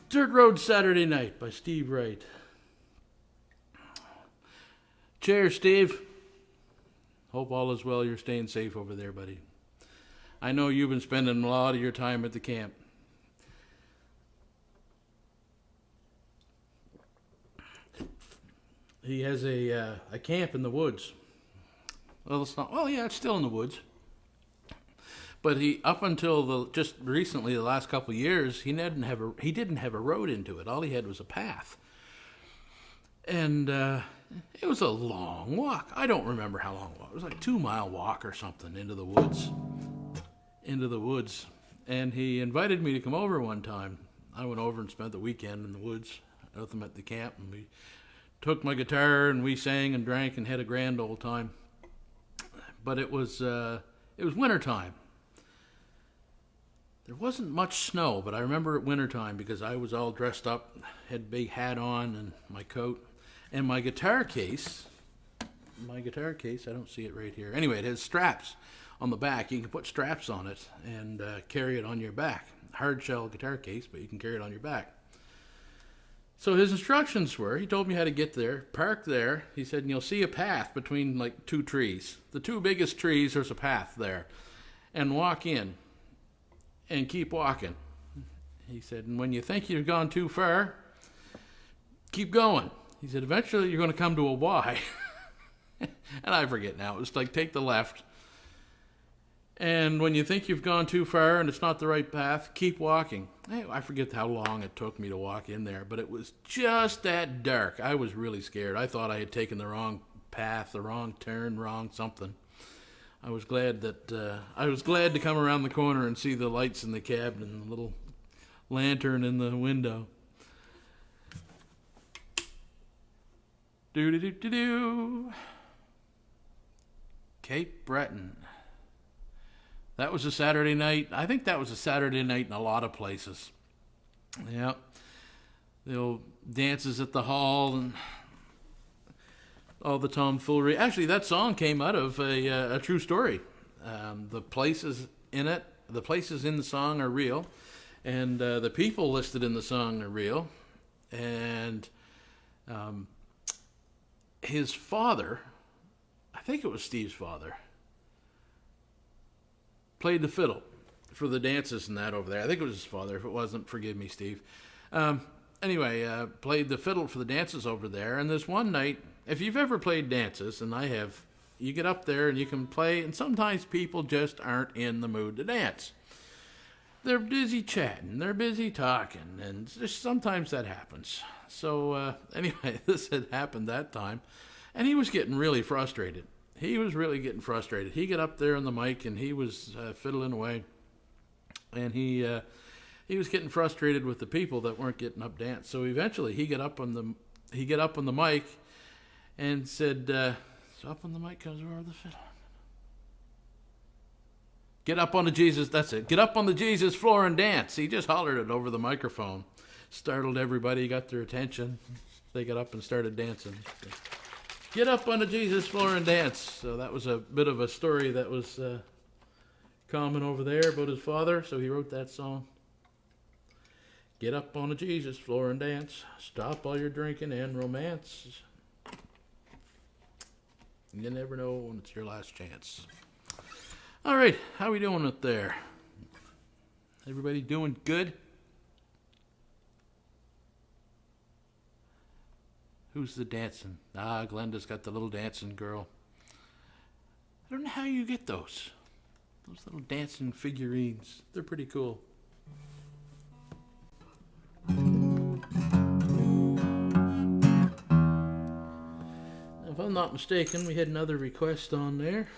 Speaker 2: Dirt Road Saturday Night by Steve Wright. Cheers, Steve. Hope all is well. You're staying safe over there, buddy. I know you've been spending a lot of your time at the camp. He has a camp in the woods. Well, it's not. Well, yeah, it's still in the woods. But he, up until just recently, the last couple of years, he didn't have a road into it. All he had was a path, and it was a long walk. I don't remember how long it was. It was like a 2-mile walk or something into the woods. And he invited me to come over one time. I went over and spent the weekend in the woods with him at the camp, and we took my guitar and we sang and drank and had a grand old time. But it was winter time. There wasn't much snow, but I remember at wintertime because I was all dressed up, had a big hat on and my coat. And my guitar case, I don't see it right here. Anyway, it has straps on the back. You can put straps on it and carry it on your back. Hard shell guitar case, but you can carry it on your back. So his instructions were, he told me how to get there, park there. He said, and you'll see a path between like 2 trees. The 2 biggest trees, there's a path there. And walk in. And keep walking. He said, and when you think you've gone too far, keep going. He said, eventually you're going to come to a Y. And I forget now. It was like, take the left. And when you think you've gone too far and it's not the right path, keep walking. I forget how long it took me to walk in there, but it was just that dark. I was really scared. I thought I had taken the wrong path, the wrong turn, wrong something. I was glad to come around the corner and see the lights in the cab and the little lantern in the window. Do-do-do-do-do. Cape Breton. That was a Saturday night. I think that was a Saturday night in a lot of places. Yeah. The old dances at the hall and all the tomfoolery. Actually, that song came out of a true story. The places in it, the places in the song are real. And the people listed in the song are real. And his father, I think it was Steve's father, played the fiddle for the dances and that over there. I think it was his father. If it wasn't, forgive me, Steve. Anyway, played the fiddle for the dances over there. And this one night, if you've ever played dances, and I have, you get up there and you can play, and sometimes people just aren't in the mood to dance. They're busy chatting, they're busy talking, and just sometimes that happens. So anyway, this had happened that time, and he was getting really frustrated. He was really getting frustrated. He got up there on the mic, and he was fiddling away, and he was getting frustrated with the people that weren't getting up dance. So eventually, he got up on the mic, and said, "So up on the mic comes over the fiddle. Get up on the Jesus, that's it. Get up on the Jesus floor and dance." He just hollered it over the microphone. Startled everybody, got their attention. They got up and started dancing. Get up on the Jesus floor and dance. So that was a bit of a story that was common over there about his father. So he wrote that song. Get up on the Jesus floor and dance. Stop all your drinking and romance. You never know when it's your last chance. All right, how we doing up there? Everybody doing good? Who's the dancing? Glenda's got the little dancing girl. I don't know how you get those. Those little dancing figurines. They're pretty cool. If I'm not mistaken, we had another request on there.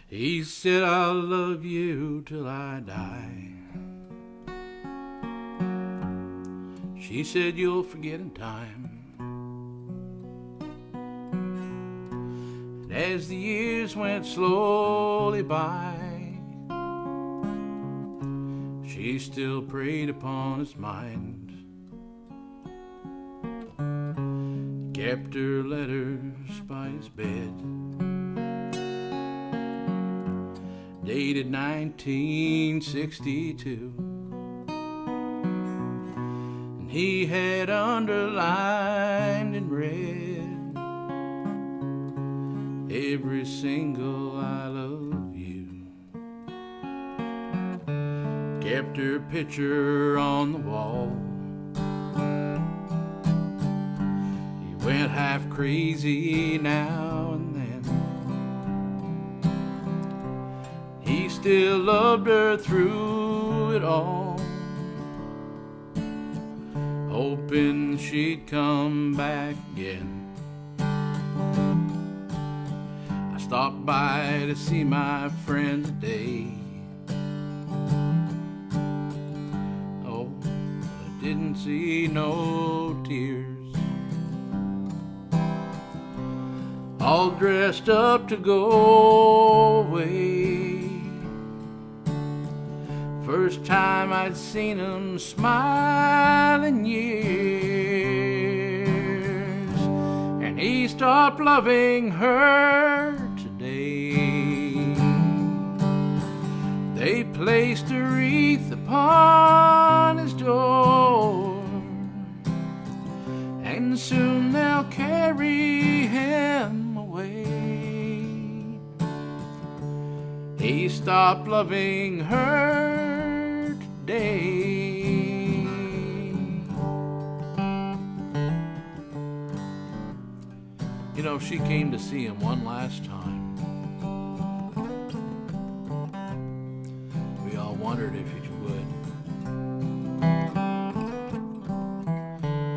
Speaker 2: He said, "I'll love you till I die." She said, "You'll forget in time." And as the years went slowly by, she still preyed upon his mind. Kept her letters by his bed, dated 1962, and he had underlined in red every single "I love you." Kept her picture on the wall. He went half crazy now and then. He still loved her through it all, hoping she'd come back again. I stopped by to see my friend today. Oh, I didn't see no tears. All dressed up to go away. First time I'd seen him smile in years, and he stopped loving her today. They placed a wreath upon his door, and soon they'll carry him away. stopped loving her today. You know, she came to see him one last time. We all wondered if she would.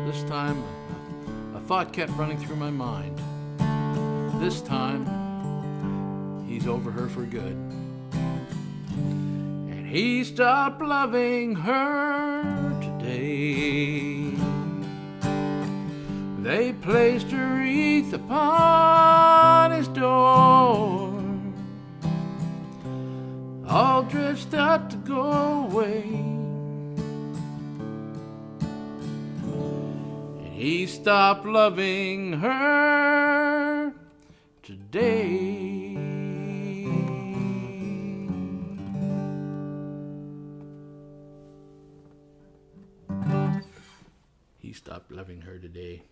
Speaker 2: This time, a thought kept running through my mind. This time, he's over her for good. And he stopped loving her today. They placed a wreath upon his door, all dressed up to go away. And he stopped loving her today. He stopped loving her today.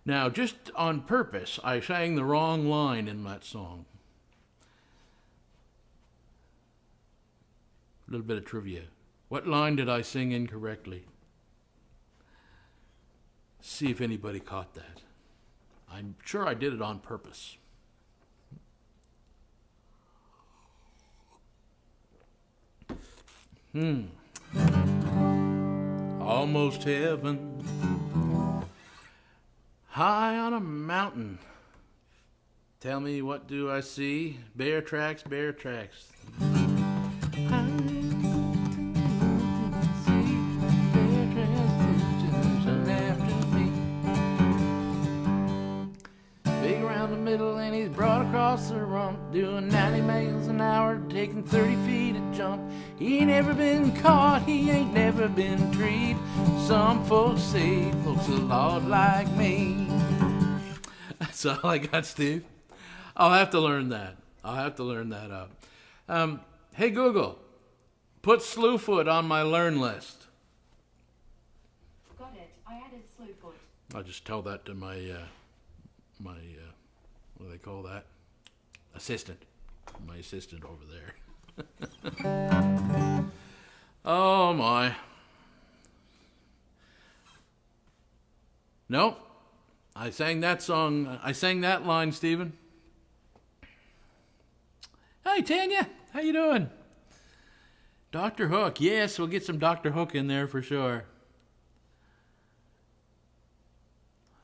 Speaker 2: Now, just on purpose, I sang the wrong line in that song. A little bit of trivia. What line did I sing incorrectly? See if anybody caught that. I'm sure I did it on purpose. Almost heaven. High on a mountain. Tell me, what do I see? Bear tracks, bear tracks. Big around the middle and he's broad across the rump, doing 90 miles an hour, taking 30 feet a jump. He ain't never been caught, he ain't never been treed. Some folks say folks a lot like me. That's all I got, Steve. I'll have to learn that. Up. Hey Google, put Slewfoot on my learn list.
Speaker 3: Got it. I added Slewfoot.
Speaker 2: I'll just tell that to my what do they call that? Assistant. My assistant over there. Oh my. Nope. I sang that song. I sang that line, Stephen. Hey, Tanya. How you doing? Dr. Hook. Yes, we'll get some Dr. Hook in there for sure.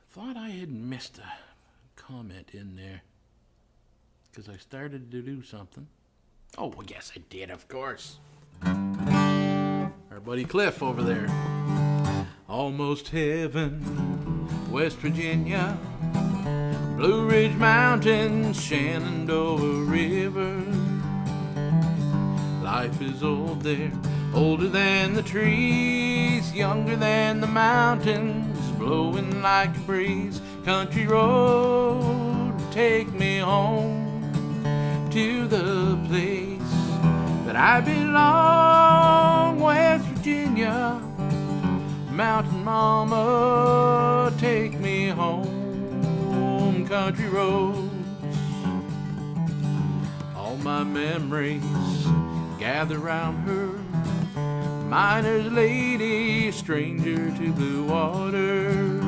Speaker 2: Thought I had missed a comment in there because I started to do something. Oh, well, yes, I did, of course. Our buddy Cliff over there. Almost heaven, West Virginia, Blue Ridge Mountains, Shenandoah River. Life is old there, older than the trees, younger than the mountains, blowing like a breeze. Country road, take me home to the place that I belong, West Virginia. Mountain mama, take me home, country roads. All my memories gather round her, miner's lady, stranger to blue water.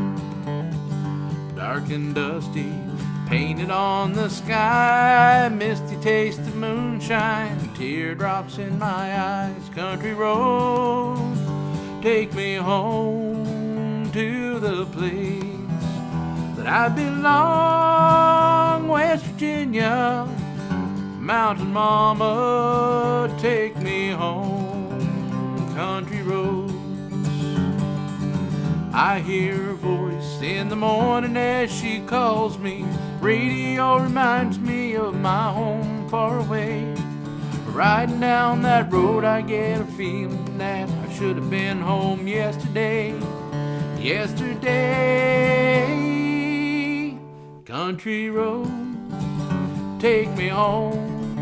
Speaker 2: Dark and dusty, painted on the sky, misty taste of moonshine, teardrops in my eyes. Country road, take me home to the place that I belong, West Virginia. Mountain mama, take me home, country roads. I hear her voice in the morning as she calls me. Radio reminds me of my home far away. Riding down that road I get a feeling that I should have been home yesterday. Country road, take me home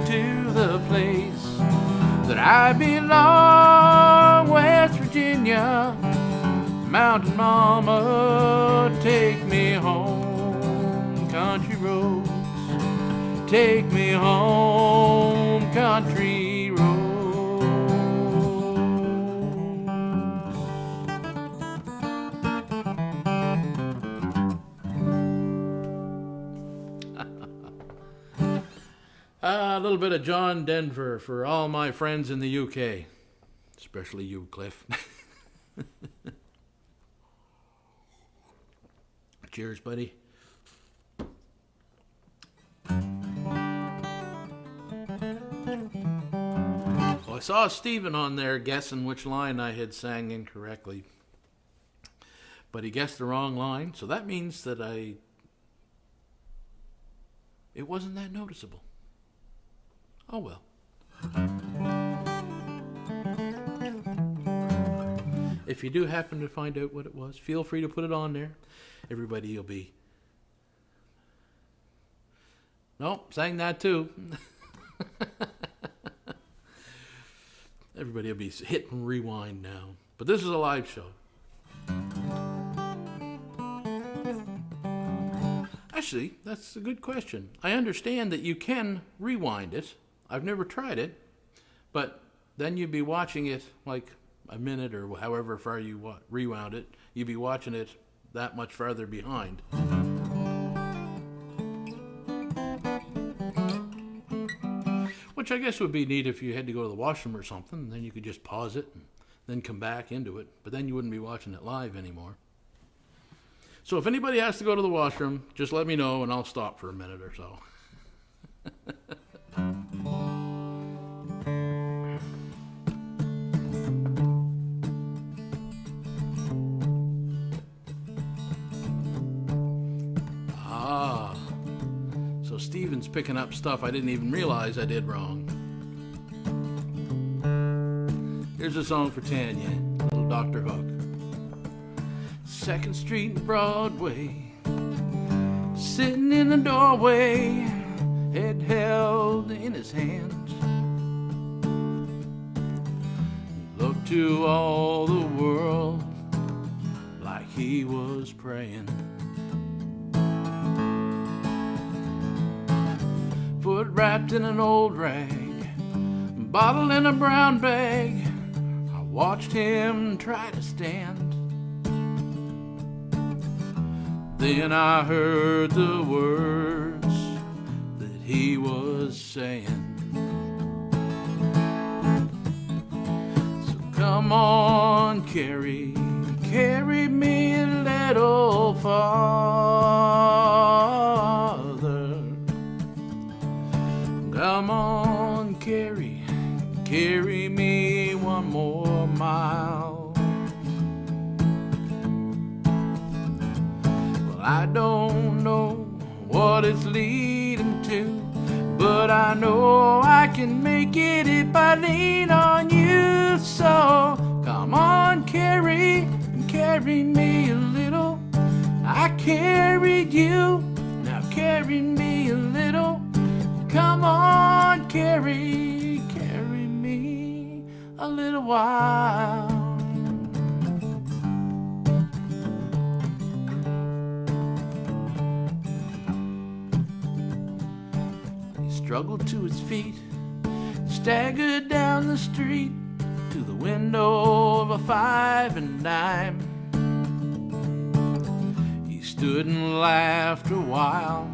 Speaker 2: to the place that I belong, West Virginia. Mountain mama, take me home, country roads, take me home, country
Speaker 1: A little bit of John Denver for all my friends in the UK, especially you, Cliff. Cheers, buddy. Well, I saw Stephen on there guessing which line I had sang incorrectly, but he guessed the wrong line, so that means that it wasn't that noticeable. Oh well. If you do happen to find out what it was, feel free to put it on there. Everybody will be... Nope, sang that too. Everybody will be hitting rewind now. But this is a live show. Actually, that's a good question. I understand that you can rewind it. I've never tried it, but then you'd be watching it like a minute or however far you rewound it. You'd be watching it that much farther behind. Which I guess would be neat if you had to go to the washroom or something, and then you could just pause it and then come back into it, but then you wouldn't be watching it live anymore. So if anybody has to go to the washroom, just let me know and I'll stop for a minute or so. So Steven's picking up stuff I didn't even realize I did wrong. Here's a song for Tanya, little Dr. Hook. 2nd Street and Broadway, sitting in the doorway, head held in his hand. Looked to all the world like he was praying. Foot wrapped in an old rag, bottle in a brown bag. I watched him try to stand. Then I heard the words that he was saying. So come on, carry me a little farther. Come on, carry me one more mile. I don't know what it's leading to, but I know I can make it if I lean on you. So come on, carry me a little. I carried you, now carry me a little. Come on, carry me a little while. Struggled to his feet, staggered down the street to the window of a 5 and dime. He stood and laughed a while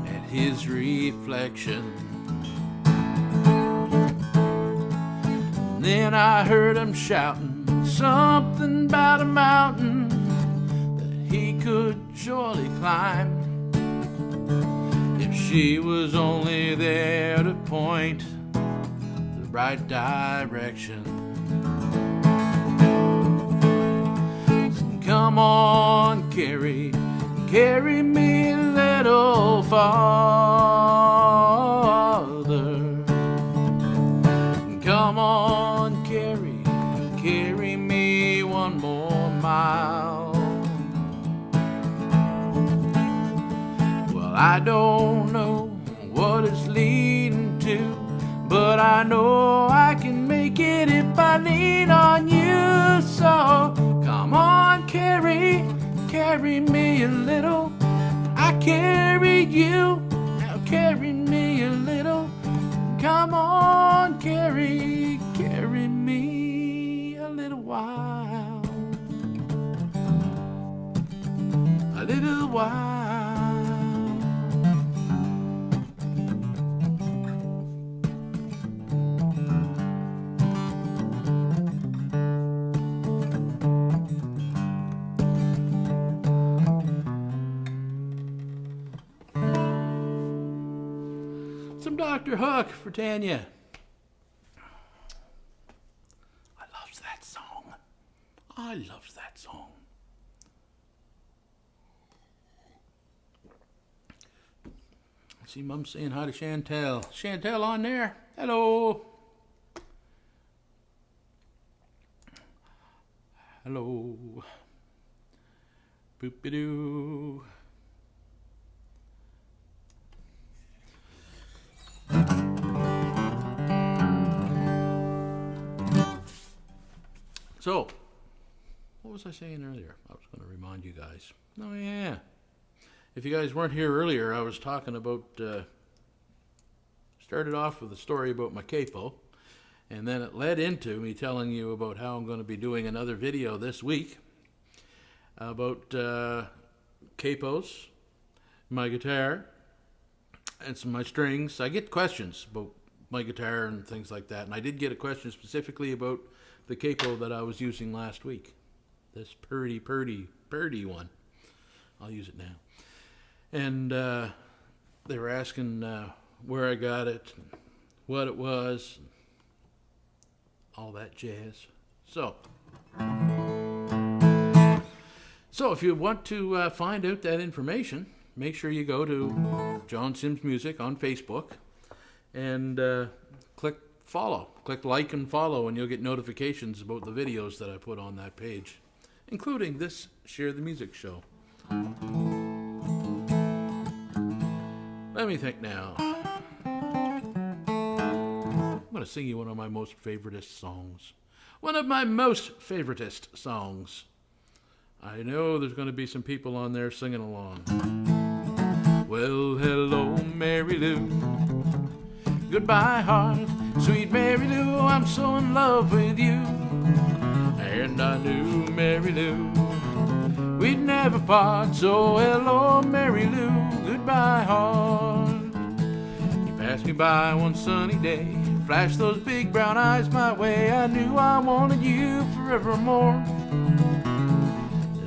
Speaker 1: at his reflection. And then I heard him shouting something about a mountain that he could surely climb. She was only there to point the right direction. So come on, carry me a little farther. Come on, carry me one more mile. I don't know what it's leading to, but I know I can make it if I lean on you. So come on, carry me a little. I carried you, now carry me a little. Come on, carry me a little while. A little while.
Speaker 2: Some Dr. Hook for Tanya. I loves that song. I loves that song. I see Mum saying hi to Chantel. Chantel on there? Hello. Hello. Boop-a-doo. So, what was I saying earlier? I was going to remind you guys. Oh, yeah. If you guys weren't here earlier, I was talking about, started off with a story about my capo, and then it led into me telling you about how I'm going to be doing another video this week about capos, my guitar, and some of my strings. I get questions about my guitar and things like that, and I did get a question specifically about the capo that I was using last week. This purdy one. I'll use it now. And they were asking where I got it, what it was, all that jazz. So if you want to find out that information, make sure you go to John Sims Music on Facebook and click follow. Click like and follow, and you'll get notifications about the videos that I put on that page, including this Share the Music show. Let me think now. I'm going to sing you one of my most favoritist songs. One of my most favoritist songs. I know there's going to be some people on there singing along. Well, hello, Mary Lou. Goodbye, heart. Sweet Mary Lou, I'm so in love with you. And I knew, Mary Lou, we'd never part. So hello, Mary Lou. Goodbye, heart. You passed me by one sunny day, flashed those big brown eyes my way. I knew I wanted you forevermore.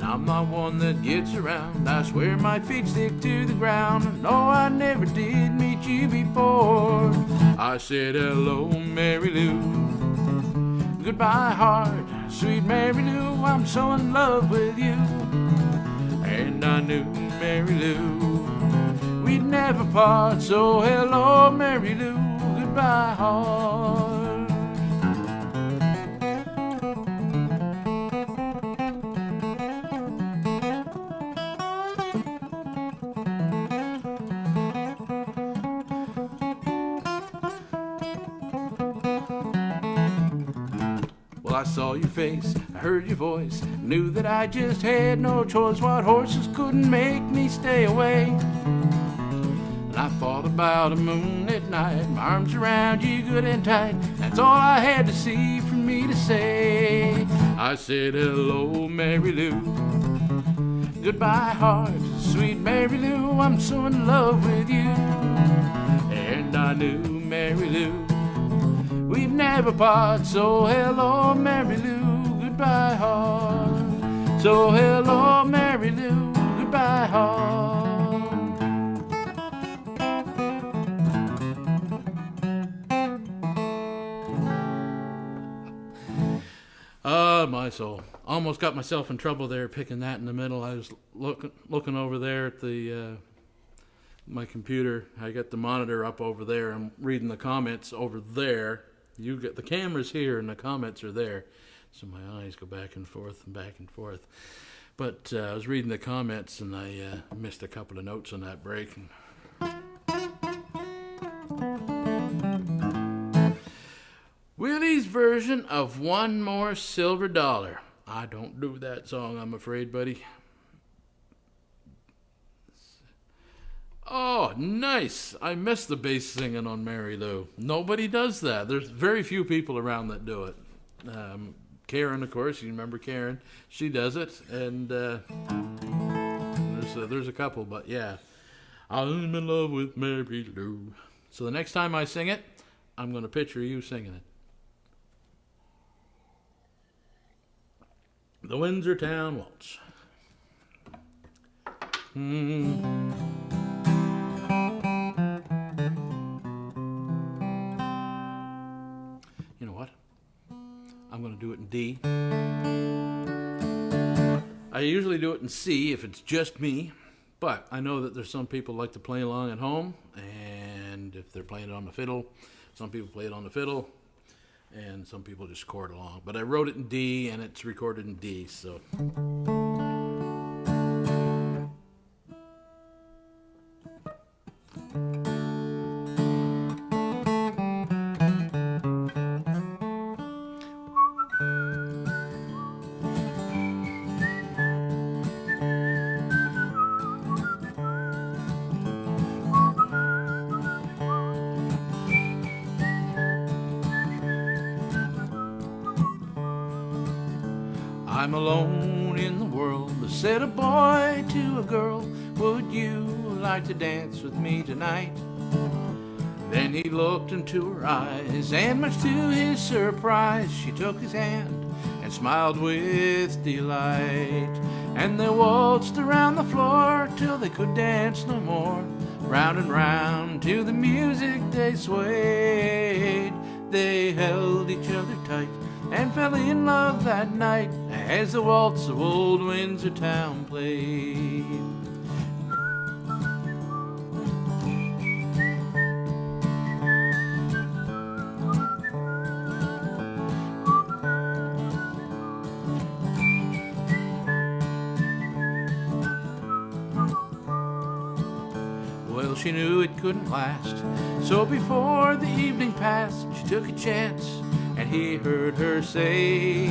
Speaker 2: I'm not one that gets around. I swear my feet stick to the ground. No, I never did meet you before. I said hello, Mary Lou. Goodbye, heart. Sweet Mary Lou, I'm so in love with you. And I knew, Mary Lou, we'd never part. So hello, Mary Lou. Goodbye, heart. I saw your face, I heard your voice, knew that I just had no choice. What horses couldn't make me stay away. And I thought about a moonlit night, my arms around you good and tight. That's all I had to see for me to say. I said hello, Mary Lou. Goodbye, heart. Sweet Mary Lou, I'm so in love with you. And I knew, Mary Lou, we'd never part. So hello, Mary Lou, goodbye, heart. So hello, Mary Lou, goodbye, heart. My soul. Almost got myself in trouble there picking that in the middle. I was looking over there at the my computer. I got the monitor up over there. I'm reading the comments over there. You get the cameras here and the comments are there, so my eyes go back and forth and back and forth. But I was reading the comments and I missed a couple of notes on that break. Willie's version of One More Silver Dollar. I don't do that song, I'm afraid, buddy. Oh, nice. I missed the bass singing on Mary Lou. Nobody does that. There's very few people around that do it. Karen, of course, you remember Karen. She does it. And there's a couple, but yeah. I'm in love with Mary Lou. So the next time I sing it, I'm going to picture you singing it. The Windsor Town Waltz. D. I usually do it in C if it's just me, but I know that there's some people like to play along at home, and if they're playing it on the fiddle, some people play it on the fiddle, and some people just chord along. But I wrote it in D, and it's recorded in D, so... I'm alone in the world, said a boy to a girl, would you like to dance with me tonight? Then he looked into her eyes, and much to his surprise, she took his hand and smiled with delight. And they waltzed around the floor till they could dance no more. Round and round to the music they swayed. They held each other tight and fell in love that night as the waltz of old Windsor Town played. Well, she knew it couldn't last, so before the evening passed, she took a chance, and he heard her say,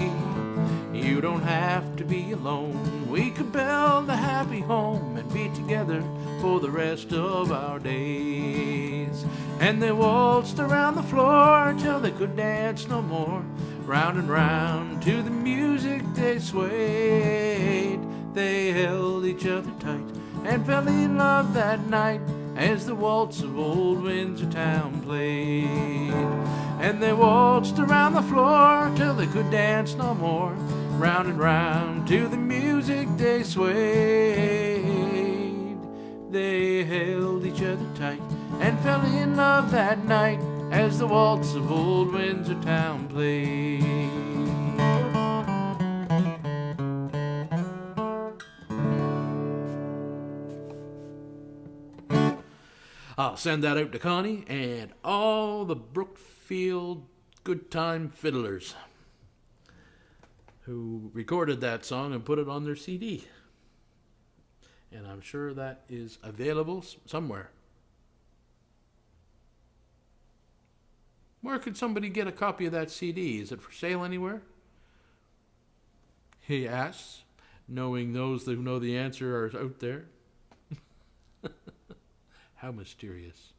Speaker 2: you don't have to be alone, we could build a happy home and be together for the rest of our days. And they waltzed around the floor till they could dance no more. Round and round to the music they swayed. They held each other tight and fell in love that night as the waltz of old Windsor Town played. And they waltzed around the floor till they could dance no more. Round and round to the music they swayed. They held each other tight and fell in love that night as the waltz of old Windsor Town played. I'll send that out to Connie and all the Brookfield Good Time Fiddlers who recorded that song and put it on their CD. And I'm sure that is available somewhere. Where could somebody get a copy of that CD? Is it for sale anywhere? He asks, knowing those who know the answer are out there. How mysterious.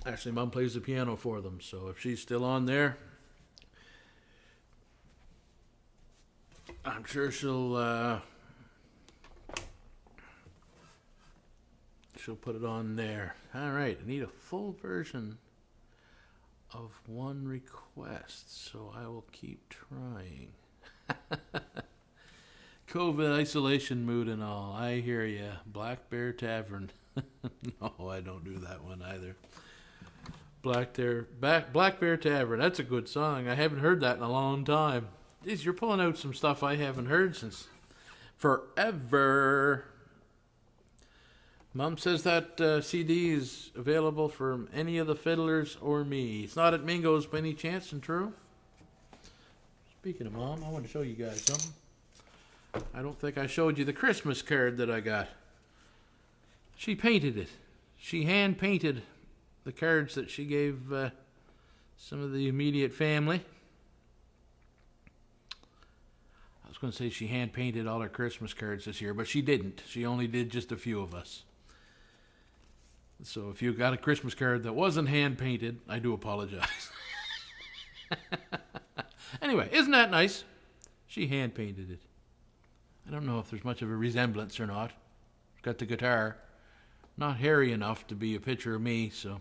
Speaker 2: Actually, Mom plays the piano for them, so if she's still on there, I'm sure she'll put it on there. All right, I need a full version of one request, so I will keep trying. COVID isolation mood and all. I hear ya. Black Bear Tavern. No, I don't do that one either. Black Bear Tavern. That's a good song. I haven't heard that in a long time. Jeez, you're pulling out some stuff I haven't heard since forever. Mom says that CD is available from any of the fiddlers or me. It's not at Mingo's by any chance, and true. Speaking of Mom, I want to show you guys something. I don't think I showed you the Christmas card that I got. She painted it. She hand painted the cards that she gave some of the immediate family. I was going to say she hand painted all her Christmas cards this year, but she didn't. She only did just a few of us. So if you got a Christmas card that wasn't hand painted, I do apologize. Anyway, isn't that nice? She hand painted it. I don't know if there's much of a resemblance or not. She's got the guitar. Not hairy enough to be a picture of me, so.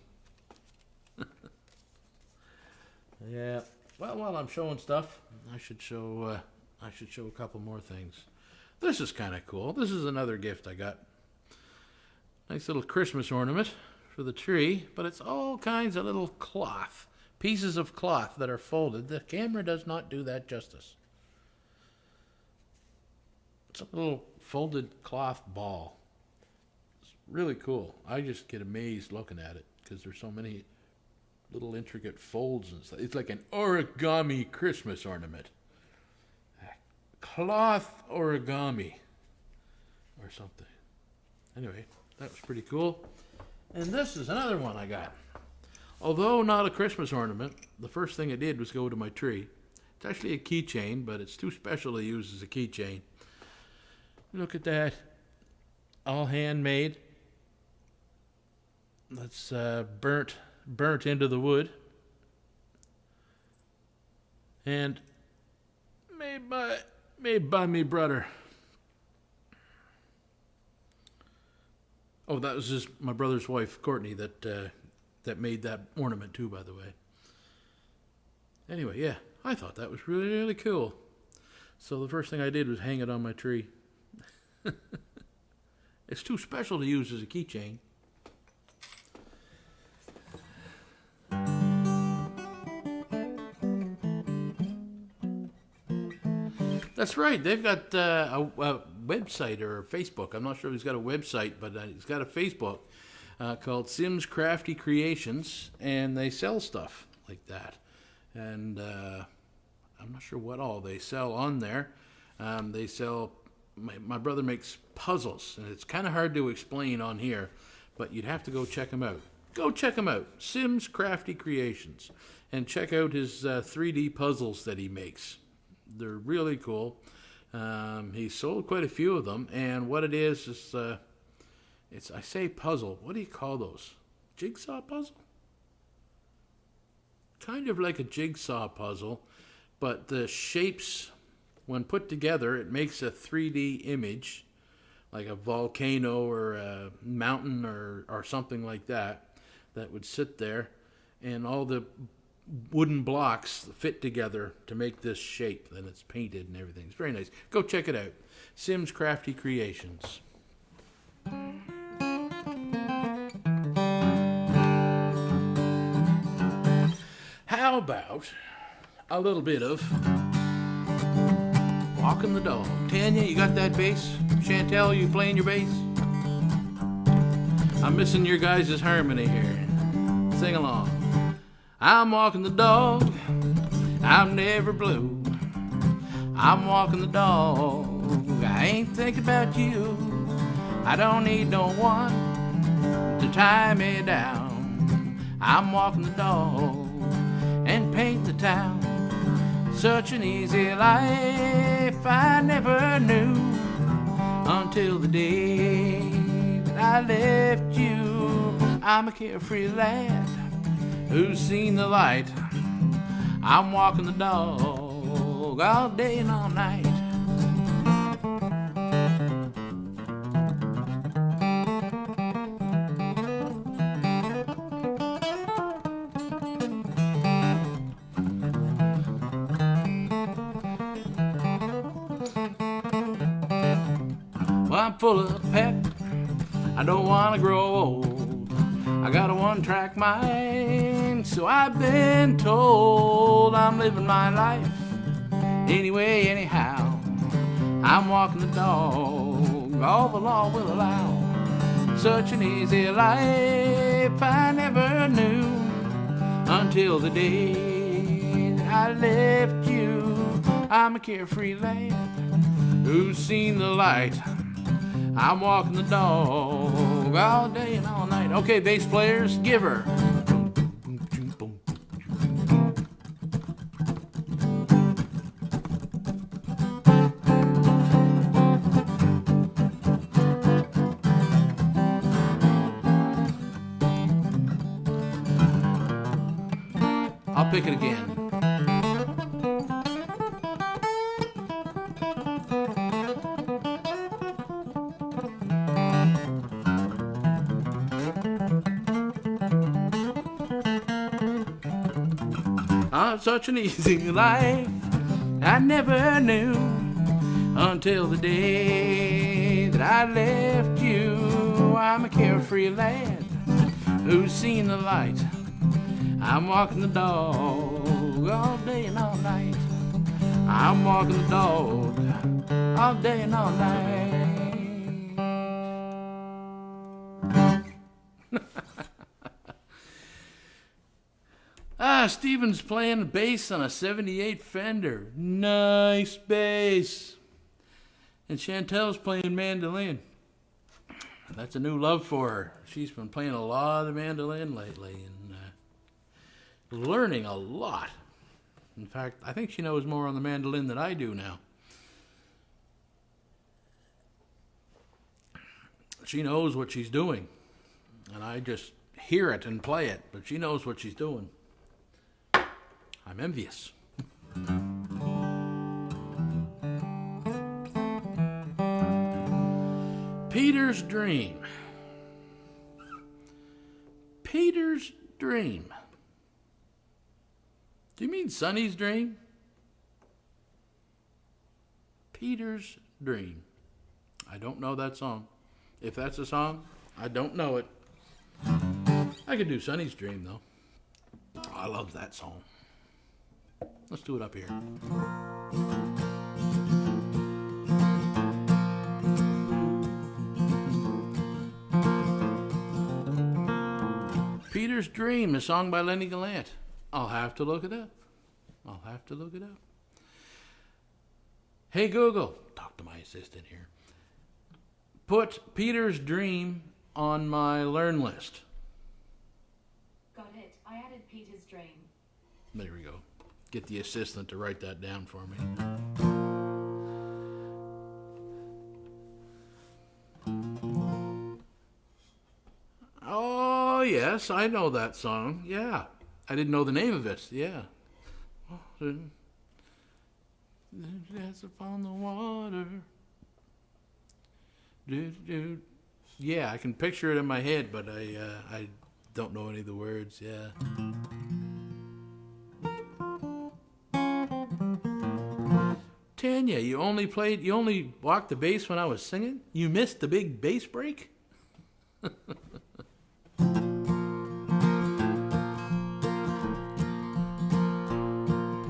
Speaker 2: Yeah. Well, while I'm showing stuff, I should show a couple more things. This is kind of cool. This is another gift I got. Nice little Christmas ornament for the tree, but it's all kinds of little cloth pieces of cloth that are folded. The camera does not do that justice. It's a little folded cloth ball. It's really cool. I just get amazed looking at it because there's so many little intricate folds and stuff. It's like an origami Christmas ornament. Cloth origami or something. Anyway, that was pretty cool. And this is another one I got. Although not a Christmas ornament, the first thing I did was go to my tree. It's actually a keychain, but it's too special to use as a keychain. Look at that. All handmade. That's burnt into the wood. And made by me brother. Oh, that was just my brother's wife, Courtney, that made that ornament too, by the way. Anyway, yeah, I thought that was really, really cool. So the first thing I did was hang it on my tree. It's too special to use as a keychain. That's right. They've got a website or a Facebook. I'm not sure if he's got a website, but he's got a Facebook called Sims Crafty Creations, and they sell stuff like that. And I'm not sure what all they sell on there. They sell. My brother makes puzzles, and it's kind of hard to explain on here, but you'd have to go check him out. Go check him out, Sims Crafty Creations, and check out his 3D puzzles that he makes. They're really cool. He sold quite a few of them, and what it is it's, I say puzzle. What do you call those? Jigsaw puzzle? Kind of like a jigsaw puzzle, but the shapes, when put together, it makes a 3D image, like a volcano or a mountain or something like that would sit there, and all the wooden blocks fit together to make this shape. Then it's painted and everything. It's very nice. Go check it out. Sims Crafty Creations. How about a little bit of walking the dog? Tanya, you got that bass? Chantel, you playing your bass? I'm missing your guys' harmony here. Sing along. I'm walking the dog, I'm never blue. I'm walking the dog, I ain't thinking about you. I don't need no one to tie me down. I'm walking the dog and paint the town. Such an easy life I never knew until the day that I left you. I'm a carefree lad who's seen the light. I'm walking the dog all day and all night. Well, I'm full of pep, I don't want to grow old. I got a one-track mind, so I've been told. I'm living my life anyway, anyhow. I'm walking the dog, all the law will allow. Such an easy life I never knew until the day that I left you. I'm a carefree lad who's seen the light. I'm walking the dog all day and all night. Okay, bass players, give her. I'll pick it again. Such an easy life I never knew until the day that I left you. I'm a carefree lad who's seen the light. I'm walking the dog all day and all night. I'm walking the dog all day and all night. Steven's playing bass on a 78 Fender. Nice bass. And Chantel's playing mandolin. That's a new love for her. She's been playing a lot of the mandolin lately and learning a lot. In fact, I think she knows more on the mandolin than I do now. She knows what she's doing, and I just hear it and play it, but she knows what she's doing. I'm envious. Peter's Dream. Peter's Dream. Do you mean Sonny's Dream? Peter's Dream. I don't know that song. If that's a song, I don't know it. I could do Sonny's Dream, though. I love that song. Let's do it up here. Peter's Dream, a song by Lenny Gallant. I'll have to look it up. Hey, Google, talk to my assistant here. Put Peter's Dream on my learn list.
Speaker 3: Got it. I added Peter's Dream.
Speaker 2: There we go. Get the assistant to write that down for me. Oh, yes, I know that song. Yeah. I didn't know the name of it. Yeah. Dance upon the water. Yeah, I can picture it in my head, but I don't know any of the words. Yeah. Tanya, you only walked the bass when I was singing? You missed the big bass break?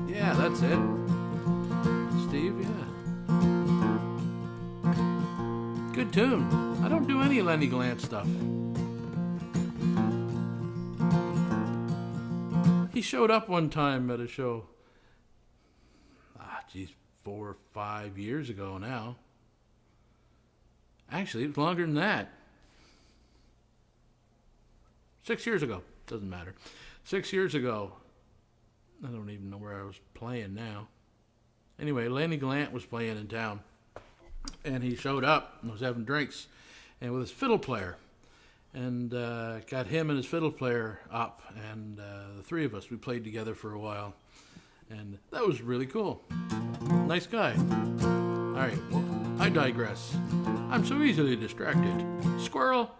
Speaker 2: Yeah, that's it. Steve, yeah. Good tune. I don't do any Lenny Gallant stuff. He showed up one time at a show. 4 or 5 years ago now. Actually, it was longer than that. 6 years ago. Doesn't matter. 6 years ago. I don't even know where I was playing now. Anyway, Lenny Gallant was playing in town. And he showed up and was having drinks. And with his fiddle player. And got him and his fiddle player up. And the three of us, we played together for a while. And that was really cool. Nice guy. All right, well, I digress. I'm so easily distracted. Squirrel.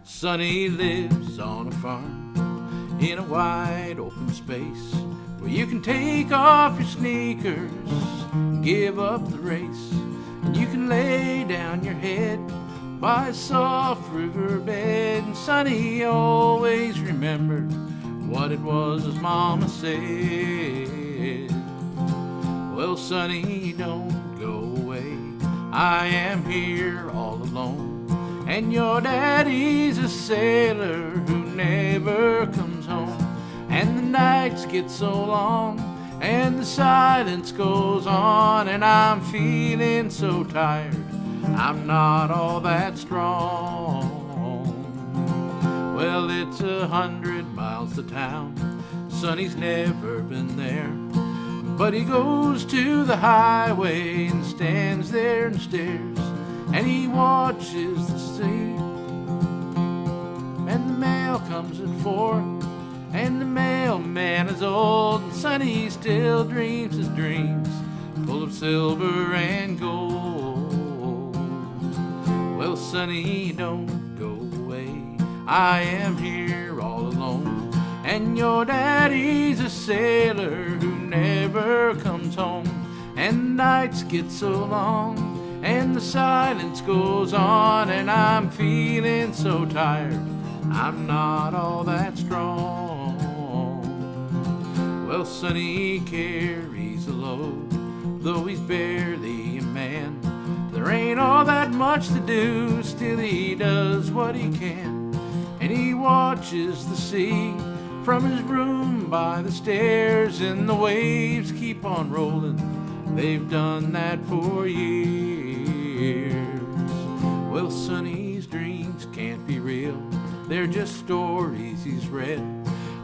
Speaker 2: Sonny lives on a farm in a wide open space where you can take off your sneakers and give up the race. And you can lay down your head by a soft riverbed. And Sonny always remembered what it was his mama said. Well, Sonny, don't go away. I am here all alone. And your daddy's a sailor who never comes home. And the nights get so long, and the silence goes on. And I'm feeling so tired, I'm not all that strong. Well, it's 100 miles to town. Sonny's never been there. But he goes to the highway and stands there and stares. And he watches the sea. And the mail comes at 4. And the mailman is old. And Sonny still dreams his dreams, full of silver and gold. Well, Sonny, don't go away. I am here all alone. And your daddy's a sailor who never comes home. And the nights get so long, and the silence goes on. And I'm feeling so tired, I'm not all that strong. Well, Sonny carries a load, though he's barely a man. There ain't all that much to do, still he does what he can. And he watches the sea from his room by the stairs, and the waves keep on rolling. They've done that for years. Well, Sonny's dreams can't be real. They're just stories he's read.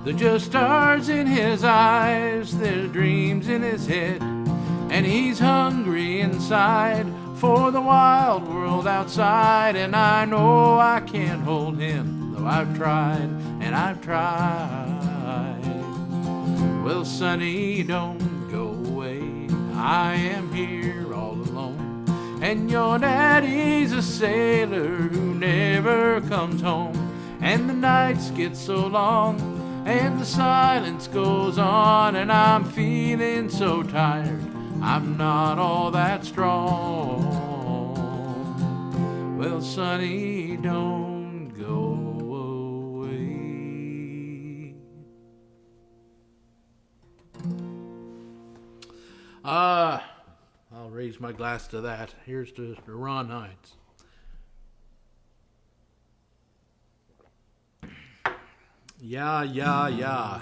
Speaker 2: They're just stars in his eyes. They're dreams in his head. And he's hungry inside for the wild world outside. And I know I can't hold him, though I've tried and I've tried. Well, Sonny, don't go away. I am here all alone. And your daddy's a sailor who never comes home. And the nights get so long, and the silence goes on, and I'm feeling so tired, I'm not all that strong. Well, Sonny, don't go away. I'll raise my glass to that. Here's to Ron Hines. Yeah, yeah, yeah.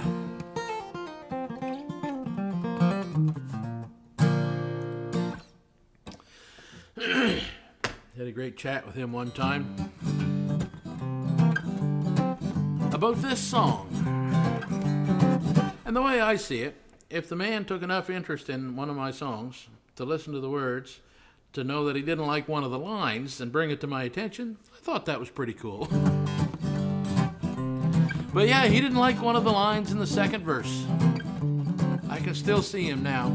Speaker 2: Had a great chat with him one time about this song. And the way I see it, if the man took enough interest in one of my songs to listen to the words, to know that he didn't like one of the lines and bring it to my attention, I thought that was pretty cool. But yeah, he didn't like one of the lines in the second verse. I can still see him now.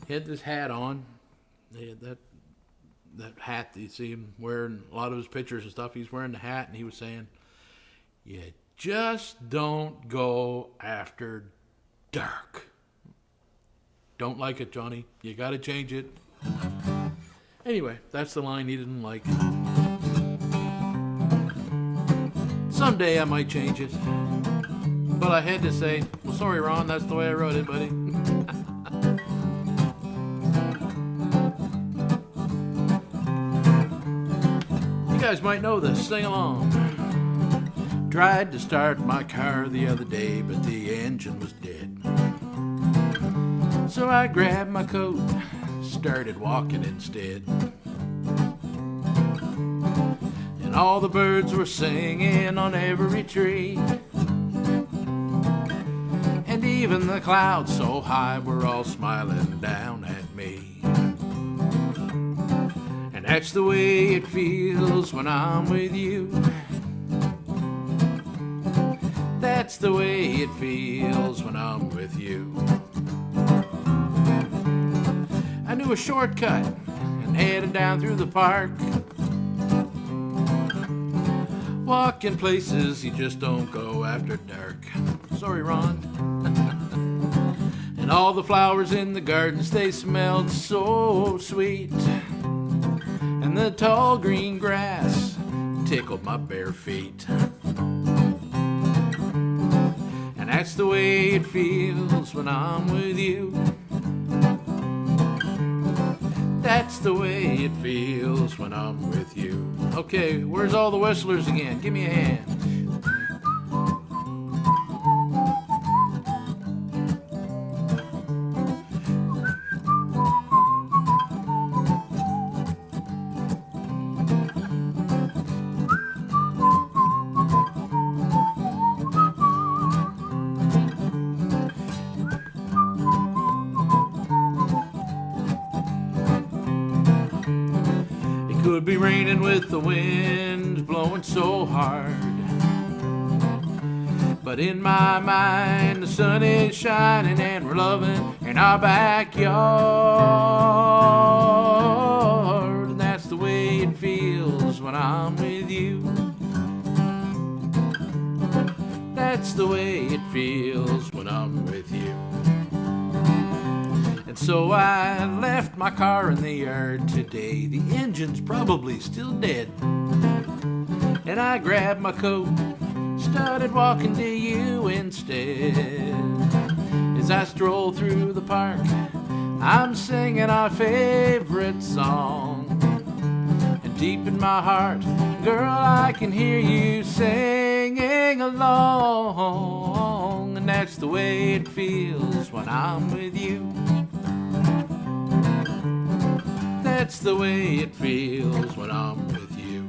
Speaker 2: He had this hat on. He had that hat that you see him wearing a lot of his pictures and stuff. He's wearing the hat, and he was saying, "You just don't go after dark." Don't like it, Johnny. You got to change it. Anyway, that's the line he didn't like. Someday I might change it. But I had to say, well, sorry, Ron, that's the way I wrote it, buddy. You guys might know this. Sing along. Tried to start my car the other day, but the engine was dead. So I grabbed my coat, started walking instead. And all the birds were singing on every tree. And even the clouds so high were all smiling down at me. And that's the way it feels when I'm with you. That's the way it feels when I'm with you. I knew a shortcut and headed down through the park. Walking places you just don't go after dark. Sorry, Ron. And all the flowers in the gardens, they smelled so sweet. And the tall green grass tickled my bare feet. And that's the way it feels when I'm with you. That's the way it feels when I'm with you. Okay, where's all the whistlers again? Give me a hand. Could be raining with the wind blowing so hard, but in my mind the sun is shining and we're loving in our backyard. And that's the way it feels when I'm with you. That's the way it feels when I'm with you. And so I left my car in the yard today. The engine's probably still dead. and I grabbed my coat, started walking to you instead. As I stroll through the park, I'm singing our favorite song. And deep in my heart, girl, I can hear you singing along. And that's the way it feels when I'm with you. That's the way it feels when I'm with you.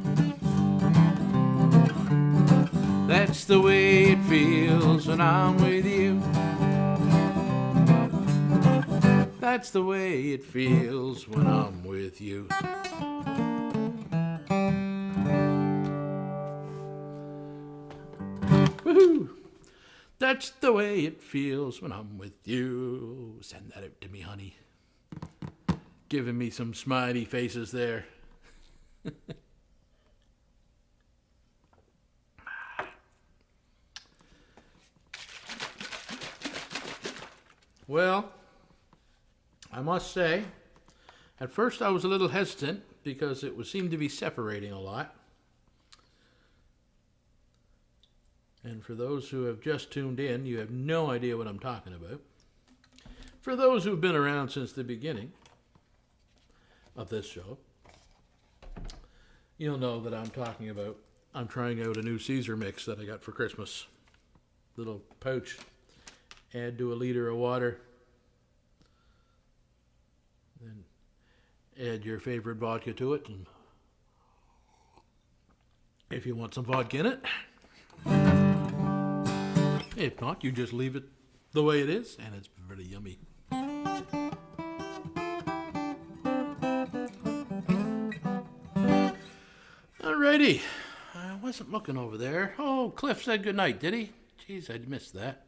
Speaker 2: That's the way it feels when I'm with you. That's the way it feels when I'm with you. Woohoo! That's the way it feels when I'm with you. Send that out to me, honey. Giving me some smiley faces there. Well, I must say, at first I was a little hesitant because it seemed to be separating a lot. And for those who have just tuned in, you have no idea what I'm talking about. For those who've been around since the beginning of this show, you'll know that I'm trying out a new Caesar mix that I got for Christmas. Little pouch, add to a liter of water, then add your favorite vodka to it, and if you want some vodka in it. If not, you just leave it the way it is, and it's pretty yummy. Alrighty. I wasn't looking over there. Oh, Cliff said goodnight, did he? Jeez, I'd missed that.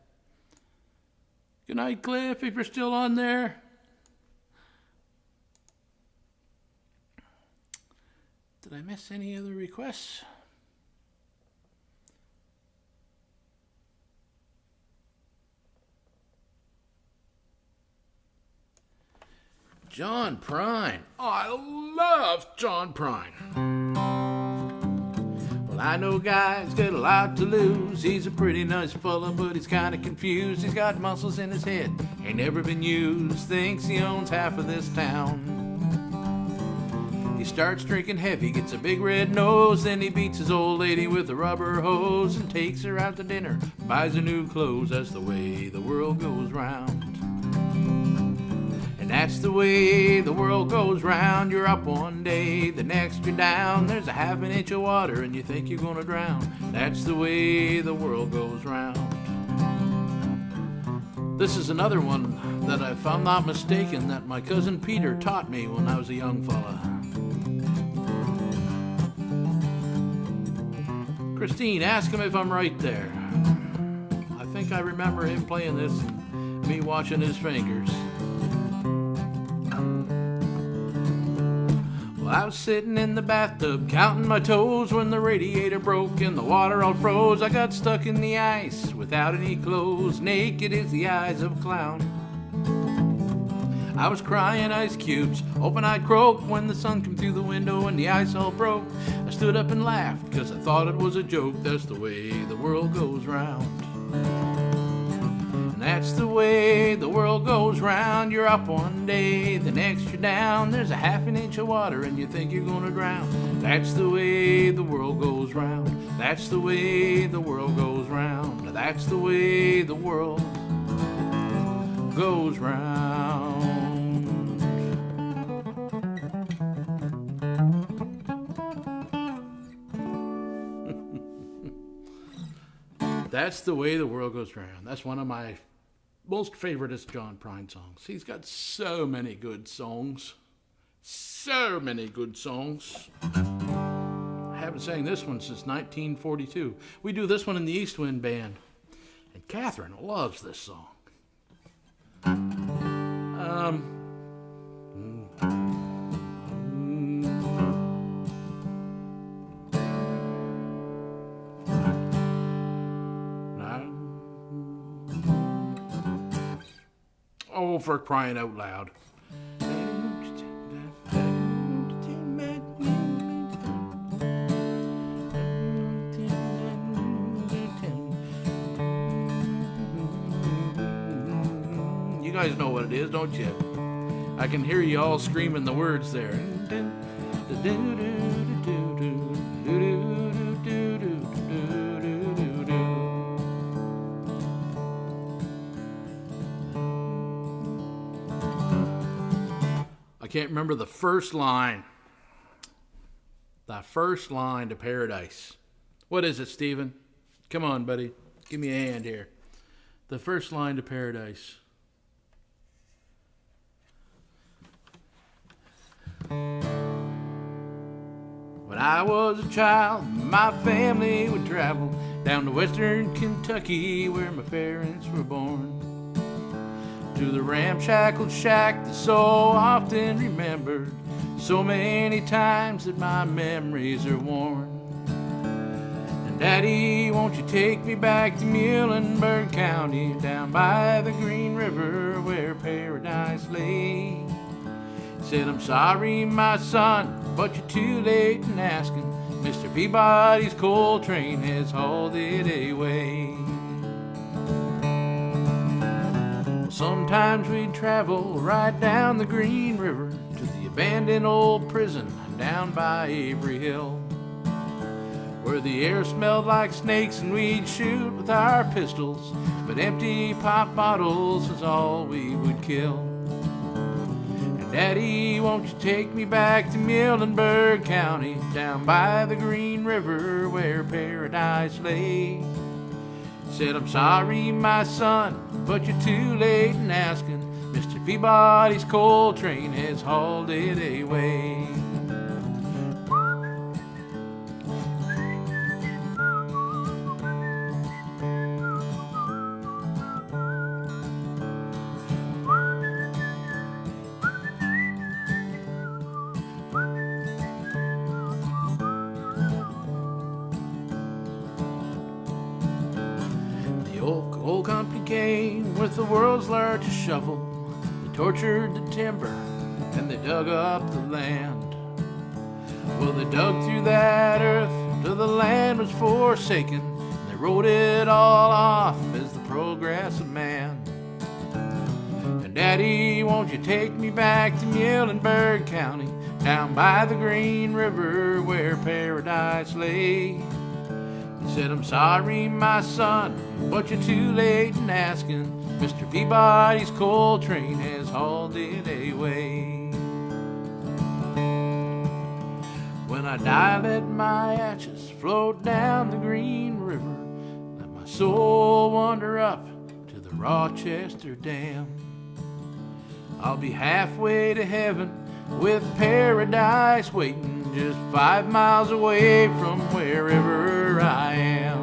Speaker 2: Good night, Cliff, if you're still on there. Did I miss any other requests? John Prine. Oh, I love John Prine. Well, I know guys got a lot to lose. He's a pretty nice fella, but he's kind of confused. He's got muscles in his head, ain't never been used. Thinks he owns half of this town. He starts drinking heavy, gets a big red nose, then he beats his old lady with a rubber hose and takes her out to dinner, buys her new clothes. That's the way the world goes round. And that's the way the world goes round. You're up one day, the next you're down. There's a half an inch of water and you think you're gonna drown. That's the way the world goes round. This is another one that, if I'm not mistaken, that my cousin Peter taught me when I was a young fella. Christine, ask him if I'm right there. I think I remember him playing this and me watching his fingers. Well, I was sitting in the bathtub counting my toes when the radiator broke and the water all froze. I got stuck in the ice without any clothes, naked as the eyes of a clown. I was crying ice cubes, hoping I'd croak when the sun came through the window and the ice all broke. I stood up and laughed, cause I thought it was a joke. That's the way the world goes round. And that's the way the world goes round. You're up one day, the next you're down. There's a half an inch of water and you think you're gonna drown. That's the way the world goes round. That's the way the world goes round. That's the way the world goes round. That's the way the world goes round. That's one of my most favoriteest John Prine songs. He's got so many good songs. So many good songs. I haven't sang this one since 1942. We do this one in the East Wind Band. And Catherine loves this song. Oh, for crying out loud. You guys know what it is, don't you? I can hear you all screaming the words there. I can't remember the first line. The first line to Paradise. What is it, Stephen? Come on, buddy. Give me a hand here. The first line to Paradise. When I was a child, my family would travel down to western Kentucky where my parents were born. To the ramshackle shack that's so often remembered, so many times that my memories are worn. And Daddy, won't you take me back to Muhlenberg County, down by the Green River where paradise lay. Said, I'm sorry, my son, but you're too late in asking. Mr. Peabody's coal train has hauled it away. Sometimes we'd travel right down the Green River to the abandoned old prison down by Avery Hill, where the air smelled like snakes and we'd shoot with our pistols, but empty pop bottles was all we would kill. And Daddy, won't you take me back to Muhlenberg County, down by the Green River where paradise lay. Said, I'm sorry, my son, but you're too late in asking. Mr. Peabody's coal train has hauled it away. Coal company came with the world's largest shovel. They tortured the timber and they dug up the land. Well, they dug through that earth till the land was forsaken. And they wrote it all off as the progress of man. And Daddy, won't you take me back to Muhlenberg County, down by the Green River where paradise lay. He said, I'm sorry, my son, but you're too late in asking. Mr. Peabody's coal train has hauled it away. When I die, let my ashes float down the Green River. Let my soul wander up to the Rochester Dam. I'll be halfway to heaven with paradise waiting just 5 miles away from wherever I am.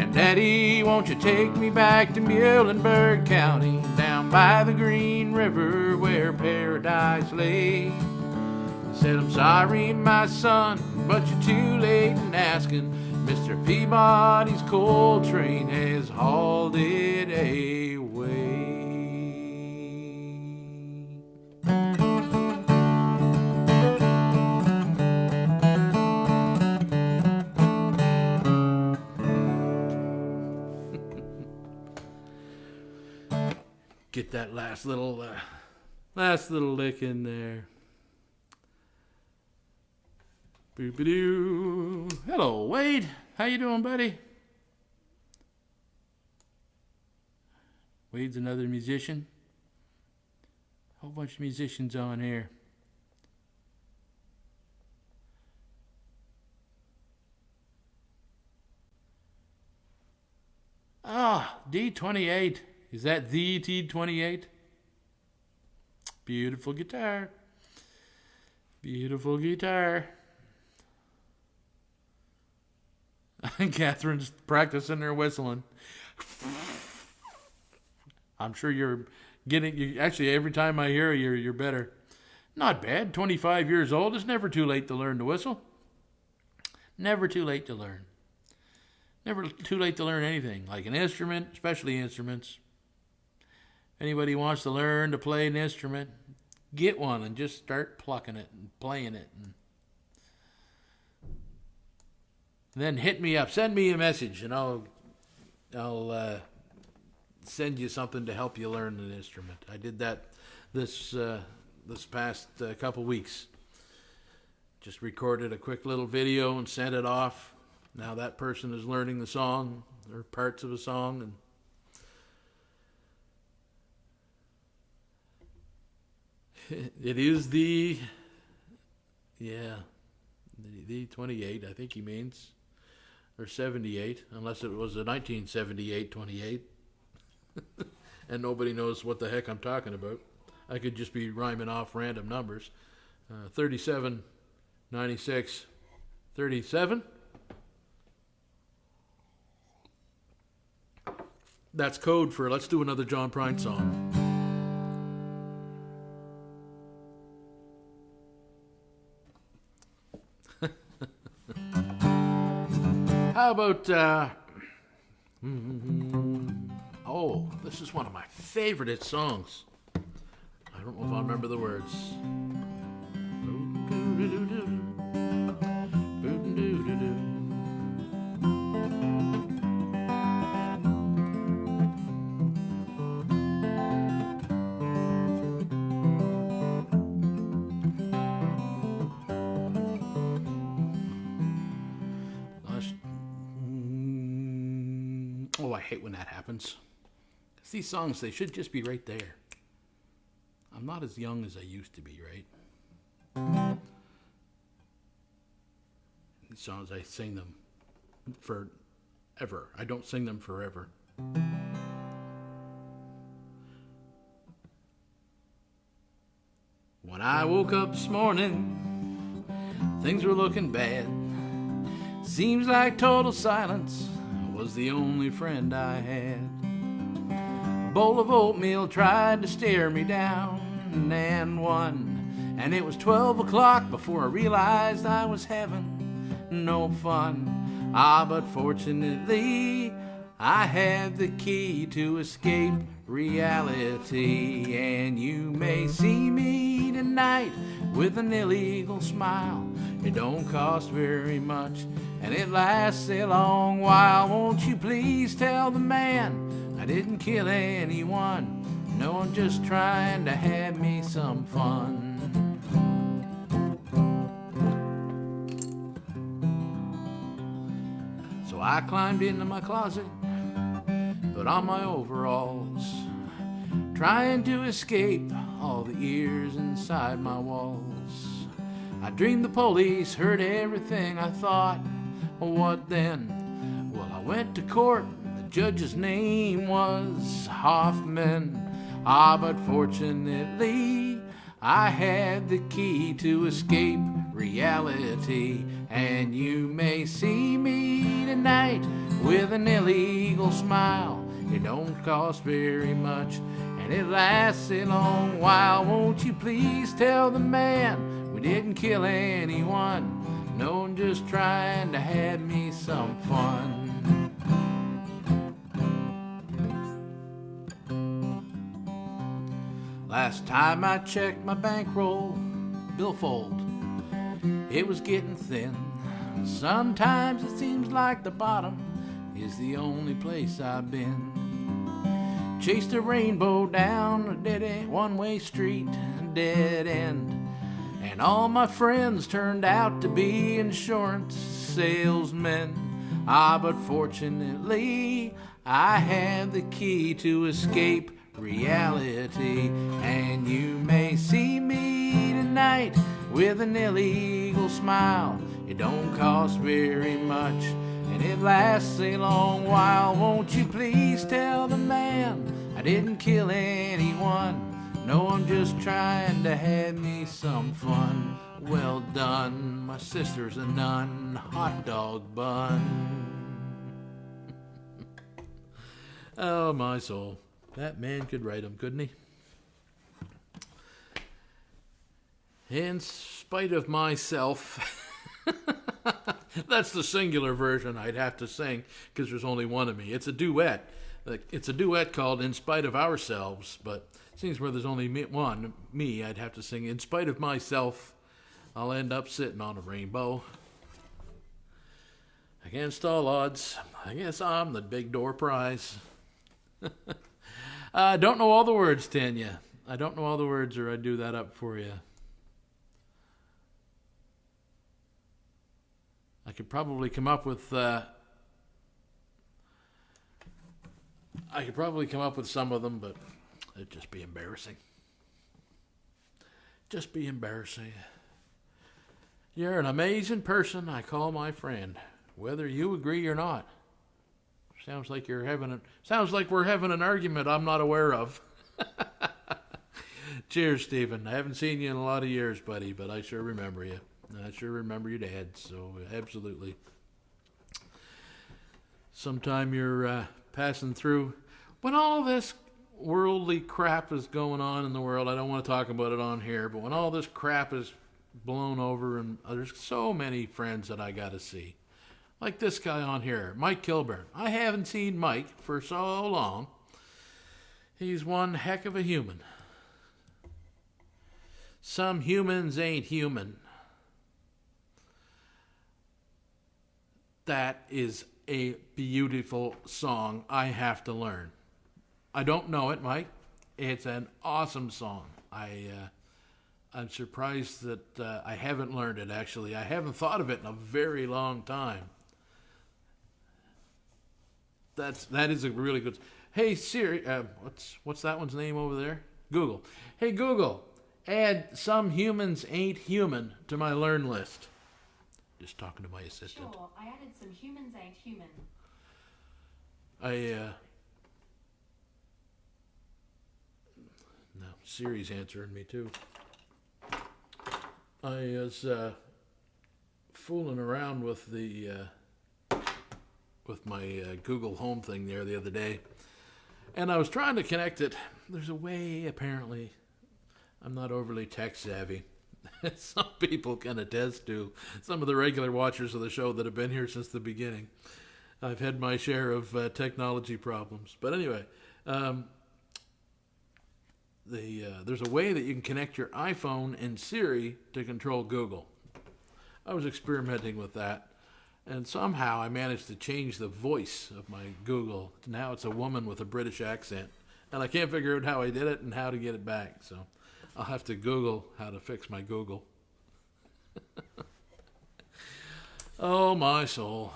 Speaker 2: And Daddy, won't you take me back to Muhlenberg County, down by the Green River where paradise lay. I said, I'm sorry, my son, but you're too late in asking. Mr. Peabody's coal train has hauled it away. Get that last little lick in there. Boop-a-doo. Hello, Wade. How you doing, buddy? Wade's another musician. Whole bunch of musicians on here. Ah, D28. Is that the T28? Beautiful guitar. Beautiful guitar. Catherine's practicing her whistling. I'm sure you're getting... Actually, every time I hear you, you're better. Not bad. 25 years old. It's never too late to learn to whistle. Never too late to learn. Never too late to learn anything. Like an instrument, especially instruments. Anybody wants to learn to play an instrument, get one and just start plucking it and playing it. And then hit me up. Send me a message and I'll
Speaker 1: send you something to help you learn an instrument. I did that this past couple weeks. Just recorded a quick little video and sent it off. Now that person is learning the song or parts of a song, and it is the 28, I think he means, or 78, unless it was a 1978 28. And nobody knows what the heck I'm talking about. I could just be rhyming off random numbers. 37, 96, 37. That's code for let's do another John Prine song. How about, this is one of my favorite songs. I don't know if I remember the words. I hate when that happens. Because these songs, they should just be right there. I'm not as young as I used to be, right? These songs, I sing them forever. I don't sing them forever. When I woke up this morning, things were looking bad. Seems like total silence was the only friend I had. A bowl of oatmeal tried to stare me down and won, and it was 12 o'clock before I realized I was having no fun. But fortunately I had the key to escape reality, and you may see me tonight with an illegal smile. It don't cost very much, and it lasts a long while. Won't you please tell the man I didn't kill anyone? No, I'm just trying to have me some fun. So I climbed into my closet, put on my overalls, trying to escape all the ears inside my walls. I dreamed the police heard everything I thought. What then? Well, I went to court. The judge's name was Hoffman. But fortunately I had the key to escape reality, and you may see me tonight with an illegal smile. It don't cost very much, and it lasts a long while. Won't you please tell the man we didn't kill anyone? No, I'm just trying to have me some fun. Last time I checked my bankroll billfold, it was getting thin. Sometimes it seems like the bottom is the only place I've been. Chased a rainbow down a dead one-way street, dead end. And all my friends turned out to be insurance salesmen. But fortunately I had the key to escape reality, and you may see me tonight with an illegal smile. It don't cost very much, and it lasts a long while. Won't you please tell the man I didn't kill anyone? No, I'm just trying to have me some fun. Well done, my sister's a nun, hot dog bun. Oh, my soul. That man could write them, couldn't he? In spite of myself. That's the singular version I'd have to sing, because there's only one of me. It's a duet. It's a duet called In Spite of Ourselves, but seems where there's only me, I'd have to sing In Spite of Myself, I'll end up sitting on a rainbow. Against all odds, I guess I'm the big door prize.
Speaker 2: I don't know all the words, Tanya. I don't know all the words, or I'd do that up for you. I could probably come up with some of them, but it'd just be embarrassing. Just be embarrassing. You're an amazing person I call my friend, whether you agree or not. Sounds like we're having an argument I'm not aware of. Cheers, Stephen. I haven't seen you in a lot of years, buddy, but I sure remember you. I sure remember your dad, so absolutely. Sometime you're passing through. When all this worldly crap is going on in the world, I don't want to talk about it on here, but when all this crap is blown over, and there's so many friends that I got to see. Like this guy on here, Mike Kilburn. I haven't seen Mike for so long. He's one heck of a human. Some humans ain't human. That is a beautiful song I have to learn. I don't know it, Mike. It's an awesome song. I'm surprised that I haven't learned it, actually. I haven't thought of it in a very long time. That is a really good... Hey, Siri, what's that one's name over there? Google. Hey, Google, add Some Humans Ain't Human to my learn list. Just talking to my assistant.
Speaker 3: Sure, I added Some Humans Ain't Human.
Speaker 2: No, Siri's answering me too. I was fooling around with my Google Home thing there the other day, and I was trying to connect it. There's a way, apparently. I'm not overly tech savvy. Some people can attest to. Some of the regular watchers of the show that have been here since the beginning. I've had my share of technology problems. But anyway, there's a way that you can connect your iPhone and Siri to control Google. I was experimenting with that, and somehow I managed to change the voice of my Google. Now it's a woman with a British accent, and I can't figure out how I did it and how to get it back. So I'll have to Google how to fix my Google. Oh, my soul.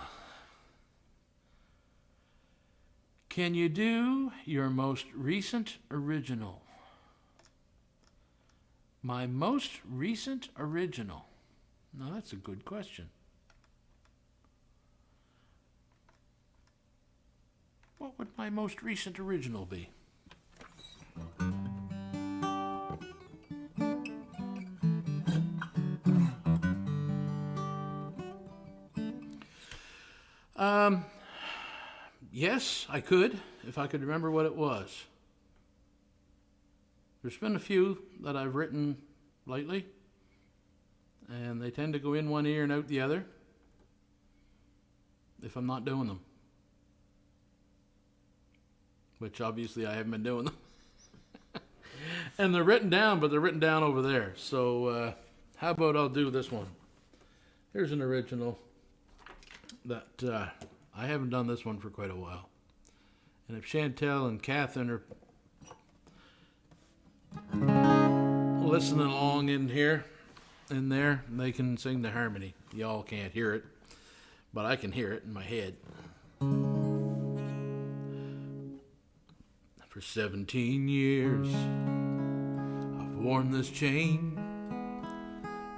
Speaker 2: Can you do your most recent original? My most recent original. Now, that's a good question. What would my most recent original be? Yes, I could, if I could remember what it was. There's been a few that I've written lately, and they tend to go in one ear and out the other if I'm not doing them. Which obviously I haven't been doing them. And they're written down, but they're written down over there. So how about I'll do this one? Here's an original that I haven't done this one for quite a while. And if Chantel and Catherine are listening along in there, they can sing the harmony. Y'all can't hear it, but I can hear it in my head. For 17 years, I've worn this chain,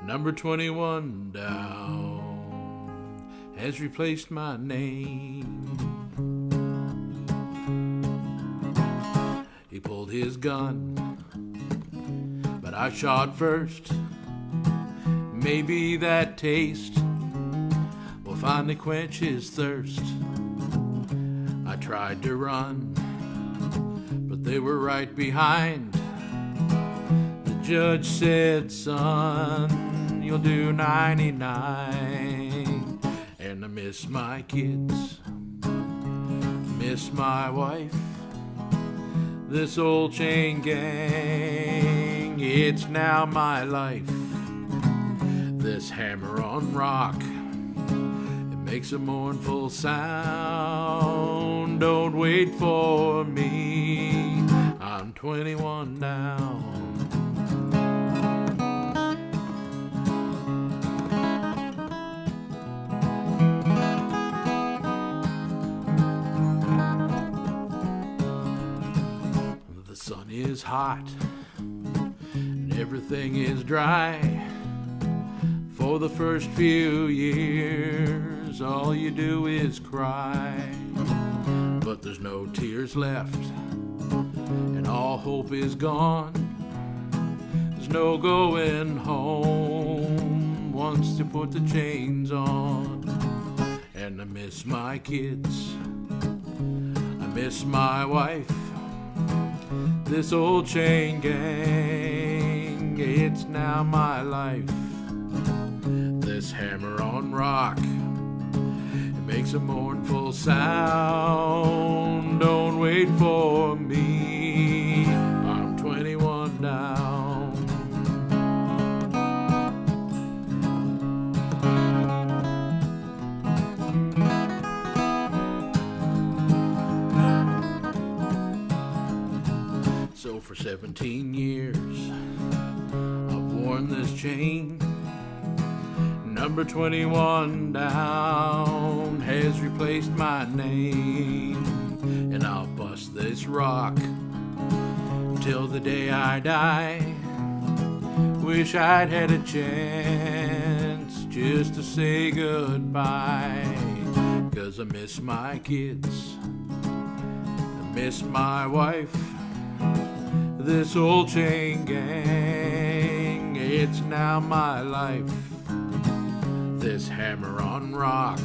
Speaker 2: number 21 down, has replaced my name. He pulled his gun, but I shot first. Maybe that taste will finally quench his thirst. I tried to run, but they were right behind. The judge said, son, you'll do 99. And I miss my kids, miss my wife, this old chain gang, it's now my life. This hammer on rock, it makes a mournful sound. Don't wait for me,
Speaker 1: 21 down. The sun is hot and everything is dry. For the first few years, all you do is cry. But there's no tears left, and all hope is gone. There's no going home once you put the chains on. And I miss my kids, I miss my wife. This old chain gang, it's now my life. This hammer on rock, it makes a mournful sound. Don't wait for me, I'm 21 down. So for 17 years I've worn this chain. Number 21 down has replaced my name. And I'll bust this rock till the day I die. Wish I'd had a chance just to say goodbye. 'Cause I miss my kids, I miss my wife. This old chain gang, it's now my life. This hammer on rock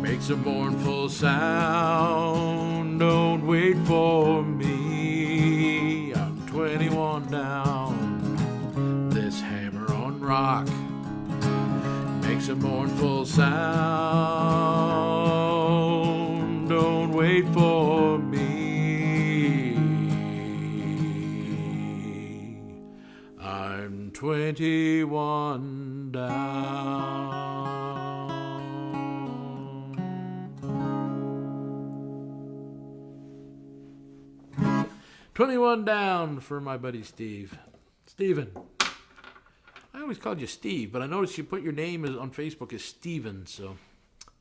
Speaker 1: makes a mournful sound. Don't wait for me, I'm 21 down. This hammer on rock makes a mournful sound. Don't wait for me, I'm 21 down. 21 down for my buddy Steve. Steven. I always called you Steve, but I noticed you put your name on Facebook as Steven, so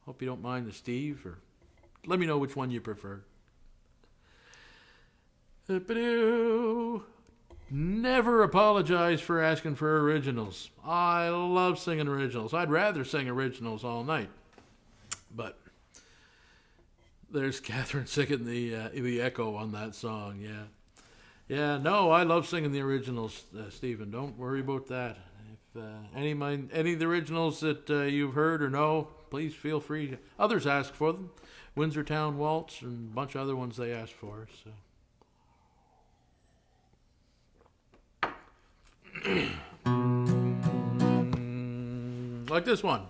Speaker 1: hope you don't mind the Steve, or let me know which one you prefer. Never apologize for asking for originals. I love singing originals. I'd rather sing originals all night. But there's Catherine singing the echo on that song, yeah. Yeah, no, I love singing the originals, Stephen. Don't worry about that. If any of the originals that you've heard or know, please feel free. Others ask for them. Windsor Town Waltz and a bunch of other ones they ask for. So. Like this one.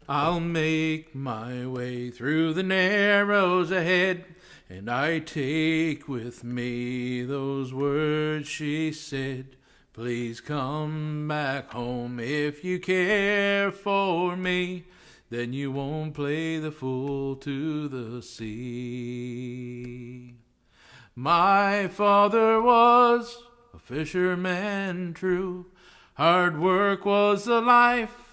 Speaker 1: I'll make my way through the narrows ahead, and I take with me those words she said. Please come back home if you care for me, then you won't play the fool to the sea. My father was a fisherman true, hard work was the life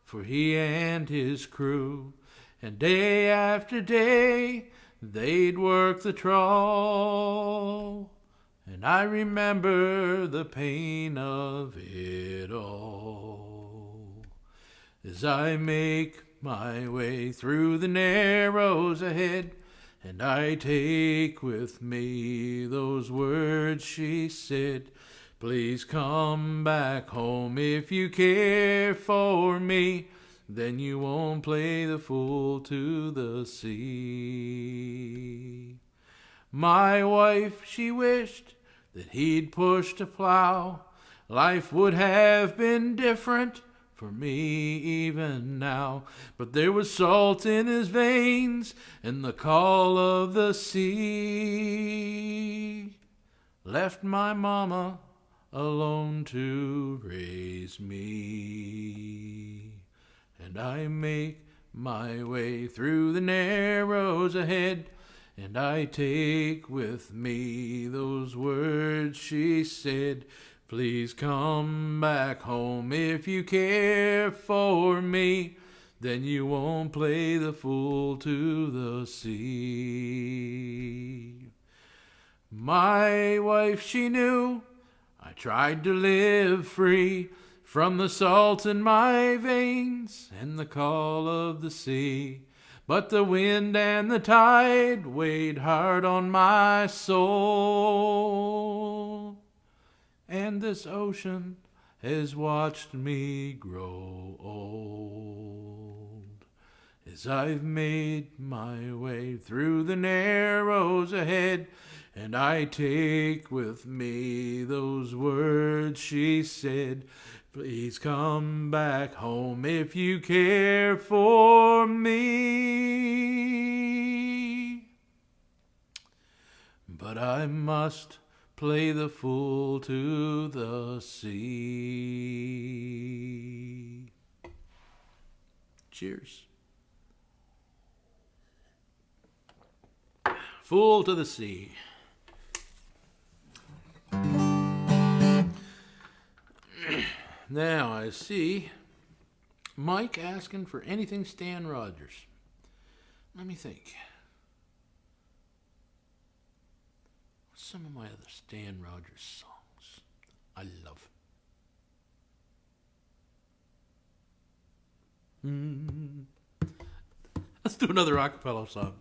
Speaker 1: for he and his crew, and day after day they'd work the trawl, and I remember the pain of it all. As I make my way through the narrows ahead, and I take with me those words she said. Please come back home if you care for me, then you won't play the fool to the sea. My wife, she wished that he'd pushed a plow. Life would have been different for me even now, but there was salt in his veins and the call of the sea left my mama alone to raise me. And I make my way through the narrows ahead,
Speaker 2: And I take with me those words she said, please come back home if you care for me. Then you won't play the fool to the sea. My wife, she knew I tried to live free from the salt in my veins and the call of the sea. But the wind and the tide weighed hard on my soul. And this ocean has watched me grow old. As I've made my way through the narrows ahead, and I take with me those words she said, please come back home if you care for me. But I must play the fool to the sea. Cheers. Fool to the sea. Now I see Mike asking for anything Stan Rogers. Let me think. What's some of my other Stan Rogers songs I love? Let's do another a cappella song.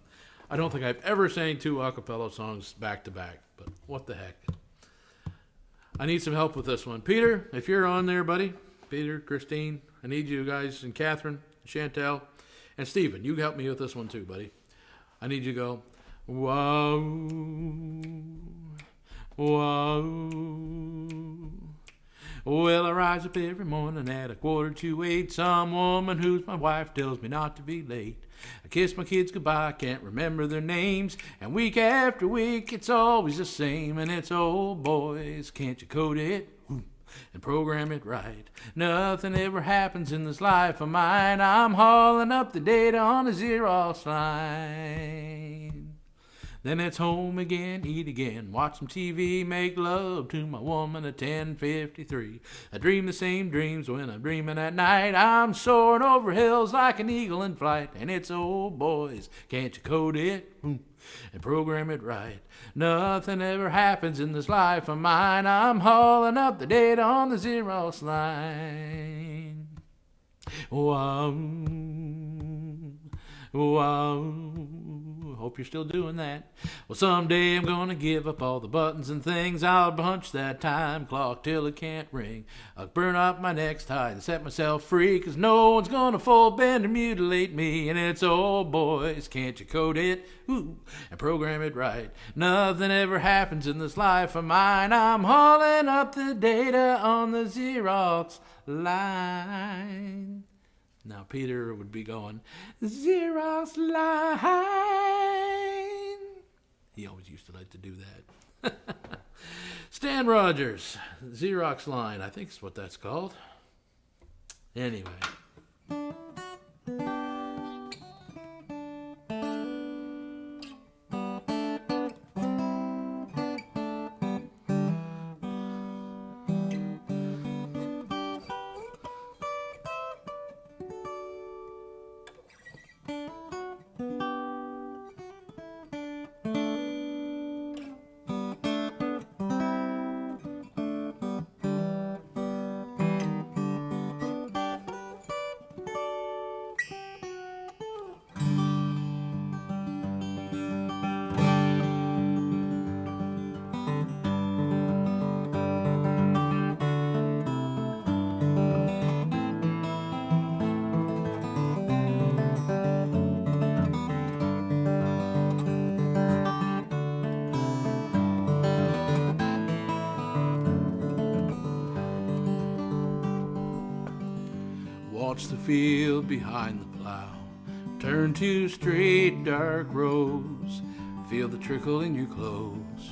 Speaker 2: I don't think I've ever sang 2 a cappella songs back to back, but what the heck. I need some help with this one. Peter, if you're on there, buddy. Peter, Christine, I need you guys, and Catherine, Chantel, and Stephen. You help me with this one too, buddy. I need you to go, wow, wow. Well, I rise up every morning at 7:45. Some woman who's my wife tells me not to be late. I kiss my kids goodbye, I can't remember their names. And week after week, it's always the same. And it's, oh boys, can't you code it and program it right? Nothing ever happens in this life of mine. I'm hauling up the data on a Xerox line. Then it's home again, eat again, watch some TV, make love to my woman at 10:53. I dream the same dreams when I'm dreaming at night. I'm soaring over hills like an eagle in flight. And it's, oh boys, can't you code it and program it right? Nothing ever happens in this life of mine. I'm hauling up the data on the Xerox line. Wow, wow. Hope you're still doing that. Well, someday I'm gonna give up all the buttons and things. I'll punch that time clock till it can't ring. I'll burn up my necktie and set myself free, 'cause no one's gonna full bend and mutilate me. And it's, oh boys, can't you code it and program it right? Nothing ever happens in this life of mine. I'm hauling up the data on the Xerox line. Now Peter would be going, Xerox line. He always used to like to do that. Stan Rogers, Xerox line, I think is what that's called. Anyway. Watch the field behind the plow turn to straight dark rows. Feel the trickle in your clothes.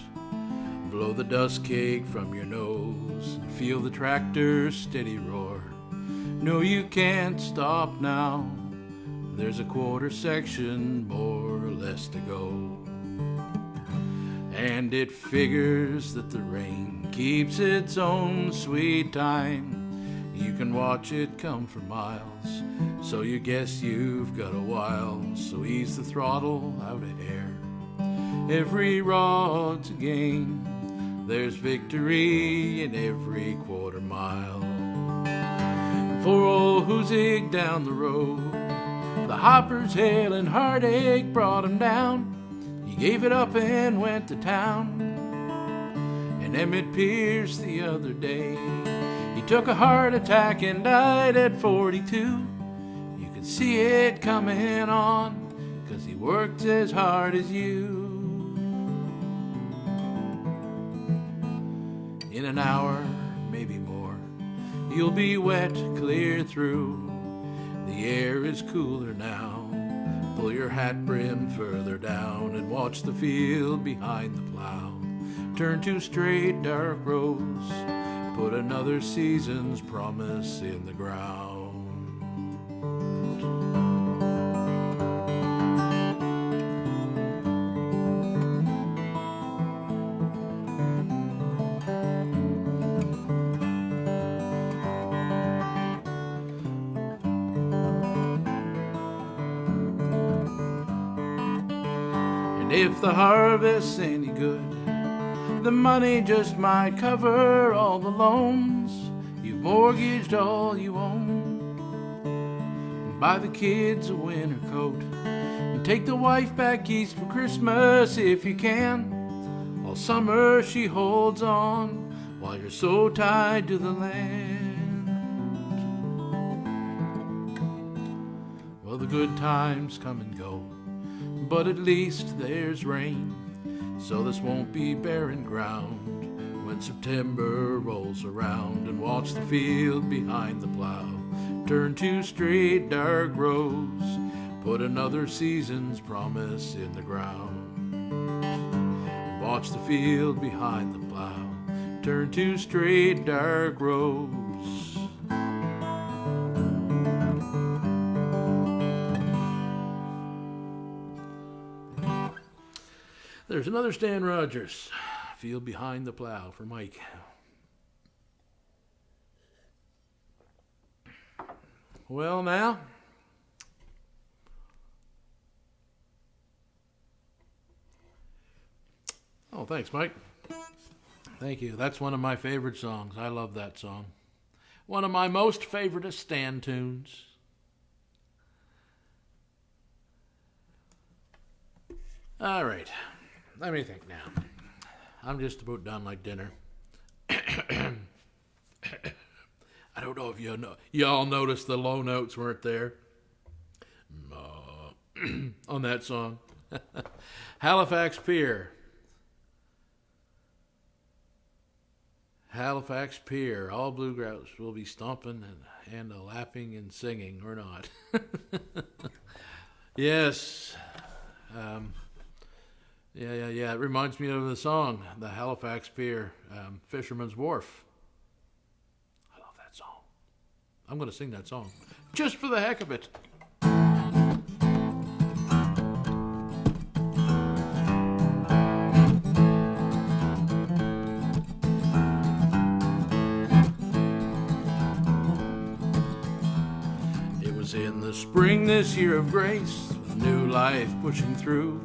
Speaker 2: Blow the dust cake from your nose. Feel the tractor's steady roar. No, you can't stop now. There's a quarter section more or less to go. and it figures that the rain keeps its own sweet time. You can watch it come for miles, so you guess you've got a while. So ease the throttle out of air. Every rod's a gain. There's victory in every quarter mile. For old Hoosick down the road, the hopper's hail and heartache brought him down. He gave it up and went to town. And Emmett Pierce the other day, he took a heart attack and died at 42. You could see it coming on, 'cause he worked as hard as you. In an hour, maybe more, you'll be wet clear through. The air is cooler now. Pull your hat brim further down and watch the field behind the plow. Turn two straight dark rows, put another season's promise in the ground. And if the harvest's any good, the money just might cover all the loans. You've mortgaged all you own. Buy the kids a winter coat and take the wife back east for Christmas if you can. All summer she holds on while you're so tied to the land. Well, the good times come and go, but at least there's rain. So this won't be barren ground when September rolls around. And watch the field behind the plow turn two straight dark rows, put another season's promise in the ground. And watch the field behind the plow turn two straight dark rows. There's another Stan Rogers, Field Behind the Plow, for Mike. Well, now, oh, thanks, Mike. Thank you. That's one of my favorite songs. I love that song. One of my most favorite Stan tunes. All right. Let me think now. I'm just about done like dinner. I don't know if y'all noticed the low notes weren't there on that song. Halifax Pier. Halifax Pier. All bluegrass will be stomping and lapping and singing, or not. Yes. Yeah. It reminds me of the song, the Halifax Pier, Fisherman's Wharf. I love that song. I'm going to sing that song just for the heck of it. It was in the spring this year of grace, with new life pushing through,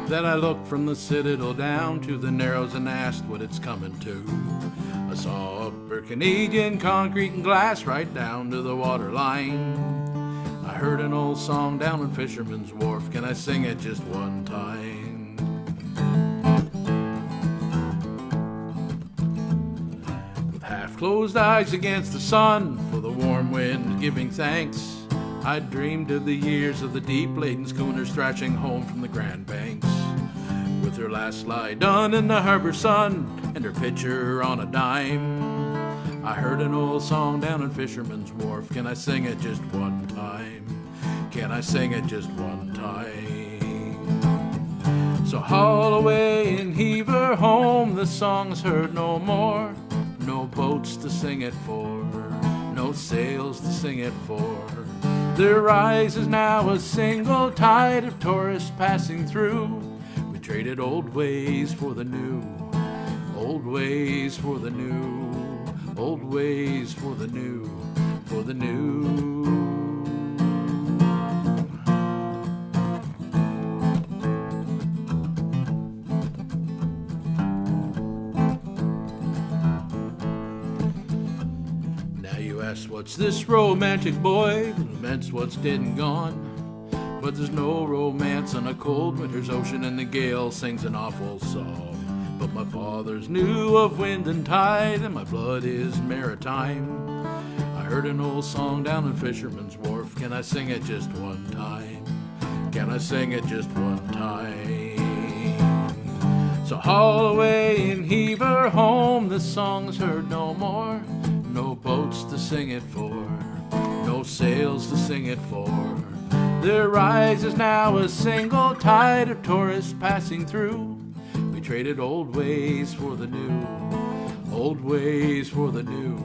Speaker 2: that I looked from the Citadel down to the Narrows and asked what it's coming to. I saw upper Canadian concrete and glass right down to the waterline. I heard an old song down on Fisherman's Wharf. Can I sing it just one time? With half-closed eyes against the sun, for the warm wind giving thanks, I dreamed of the years of the deep-laden schooners thrashing home from the Grand Banks, with her last slide done in the harbor sun and her pitcher on a dime. I heard an old song down on Fisherman's Wharf. Can I sing it just one time? Can I sing it just one time? So haul away and heave her home. The song's heard no more. No boats to sing it for, no sails to sing it for. There rises now a single tide of tourists passing through, with traded old ways for the new, old ways for the new, old ways for the new, for the new. Now you ask, what's this romantic, boy? Romance what's dead and gone. But there's no romance on a cold winter's ocean, and the gale sings an awful song. But my father's knew of wind and tide, and my blood is maritime. I heard an old song down at Fisherman's Wharf. Can I sing it just one time? Can I sing it just one time? So haul away and heave her home. This song's heard no more. No boats to sing it for, no sails to sing it for. There rises now a single tide of tourists passing through. We traded old ways for the new, old ways for the new,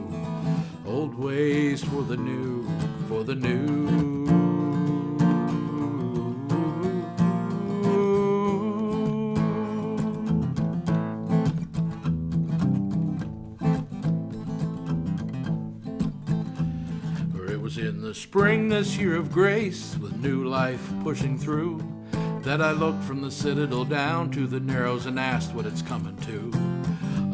Speaker 2: old ways for the new, for the new. In the spring this year of grace, with new life pushing through, that I looked from the citadel down to the Narrows and asked what it's coming to.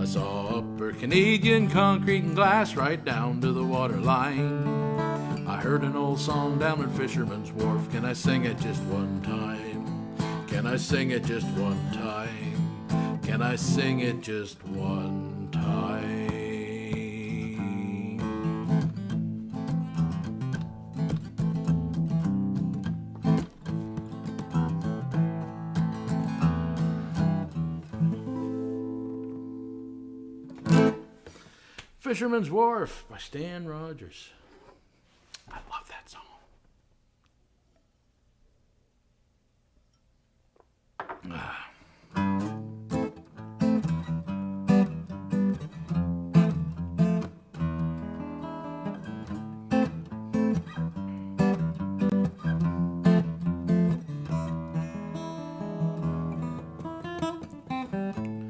Speaker 2: I saw upper Canadian concrete and glass right down to the waterline. I heard an old song down at Fisherman's Wharf. Can I sing it just one time? Can I sing it just one time? Can I sing it just one time? Fisherman's Wharf by Stan Rogers. I love that song.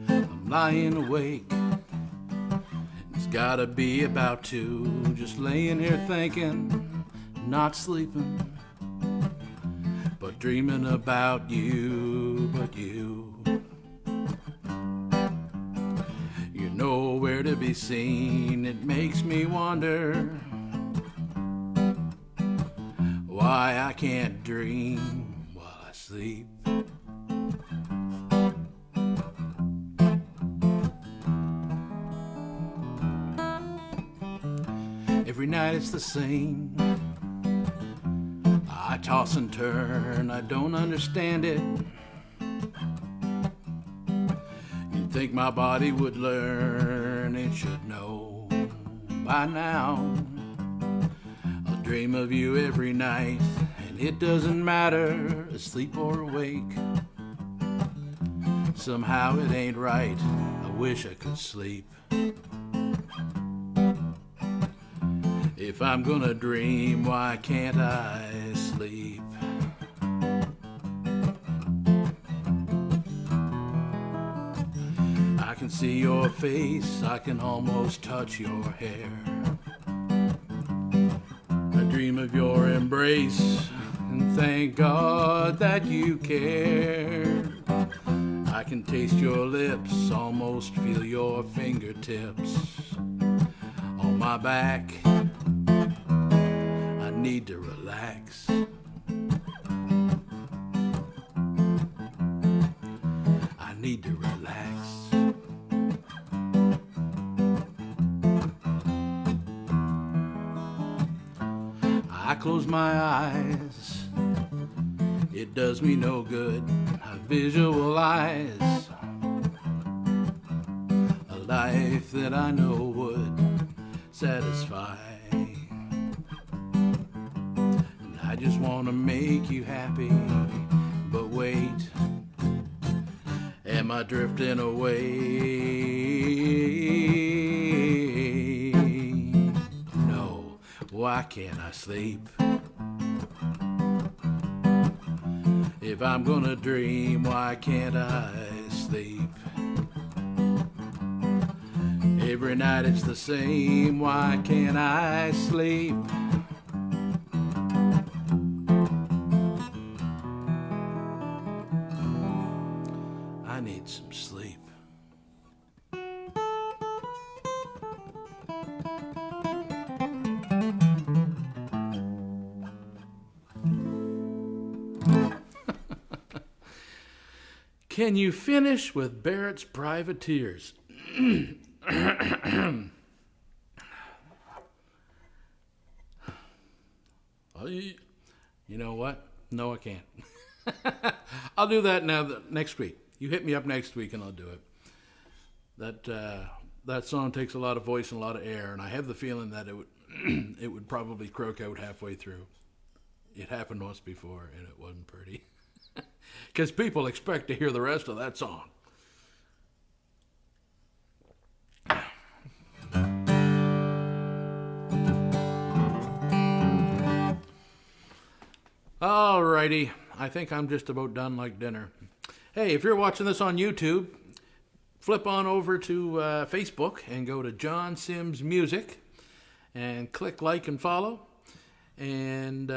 Speaker 2: I'm lying awake. Gotta be about 2, just laying here thinking, not sleeping, but dreaming about you, but you. You're nowhere to be seen, it makes me wonder why I can't dream while I sleep. Every night it's the same. I toss and turn, I don't understand it. You'd think my body would learn, it should know by now. I'll dream of you every night, and it doesn't matter, asleep or awake. Somehow it ain't right, I wish I could sleep. If I'm gonna dream, why can't I sleep? I can see your face, I can almost touch your hair. I dream of your embrace, and thank God that you care. I can taste your lips, almost feel your fingertips on my back. I need to relax. I need to relax. I close my eyes, it does me no good. I visualize a life that I know would satisfy. And I just want to make you happy, but wait, am I drifting away? No, why can't I sleep? If I'm gonna dream, why can't I sleep? Every night it's the same, why can't I sleep? I need some sleep. Can you finish with Barrett's Privateers? You know what? No, I can't. I'll do that next week. You hit me up next week and I'll do it. That song takes a lot of voice and a lot of air, and I have the feeling that it would probably croak out halfway through. It happened once before and it wasn't pretty. Because people expect to hear the rest of that song. Alrighty, I think I'm just about done like dinner. Hey, if you're watching this on YouTube, flip on over to Facebook and go to John Sims Music and click like and follow. And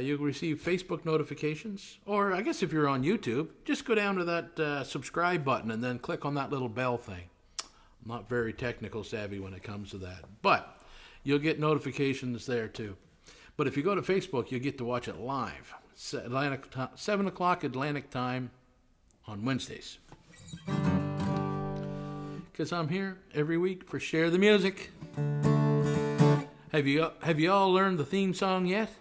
Speaker 2: you'll receive Facebook notifications. Or I guess if you're on YouTube, just go down to that subscribe button and then click on that little bell thing. I'm not very technical savvy when it comes to that, but you'll get notifications there too. But if you go to Facebook, you'll get to watch it live, 7 o'clock Atlantic time on Wednesdays. Because I'm here every week for Share the Music. Have you all learned the theme song yet?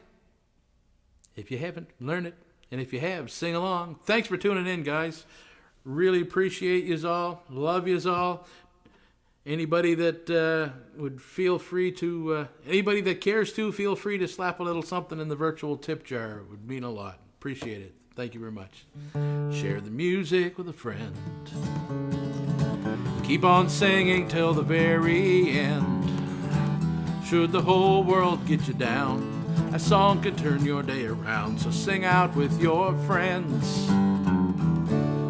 Speaker 2: If you haven't, learn it. And if you have, sing along. Thanks for tuning in, guys. Really appreciate yous all. Love yous all. Anybody that would feel free to, anybody that cares to, feel free to slap a little something in the virtual tip jar. It would mean a lot. Appreciate it. Thank you very much. Share the music with a friend. Keep on singing till the very end. Should the whole world get you down, a song could turn your day around. So sing out with your friends.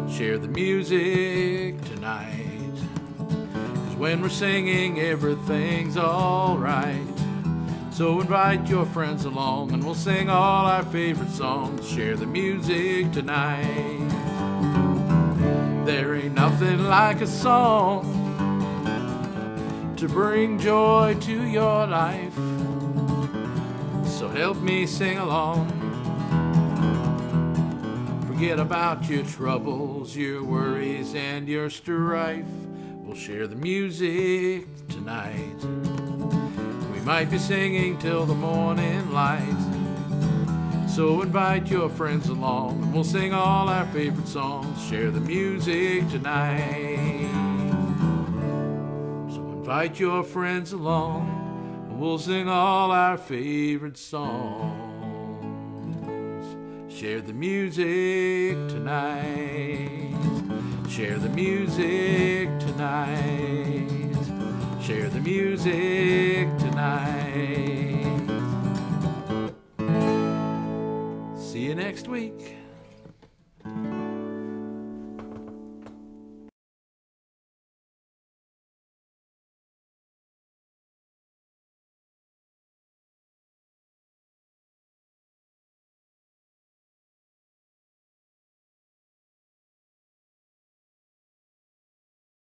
Speaker 2: Share the music tonight. 'Cause when we're singing, everything's alright. So invite your friends along and we'll sing all our favorite songs. Share the music tonight. There ain't nothing like a song to bring joy to your life. So help me sing along. Forget about your troubles, your worries, and your strife. We'll share the music tonight. We might be singing till the morning light. So invite your friends along and we'll sing all our favorite songs. Share the music tonight. Invite your friends along, and we'll sing all our favorite songs. Share the music tonight. Share the music tonight. Share the music tonight. See you next week.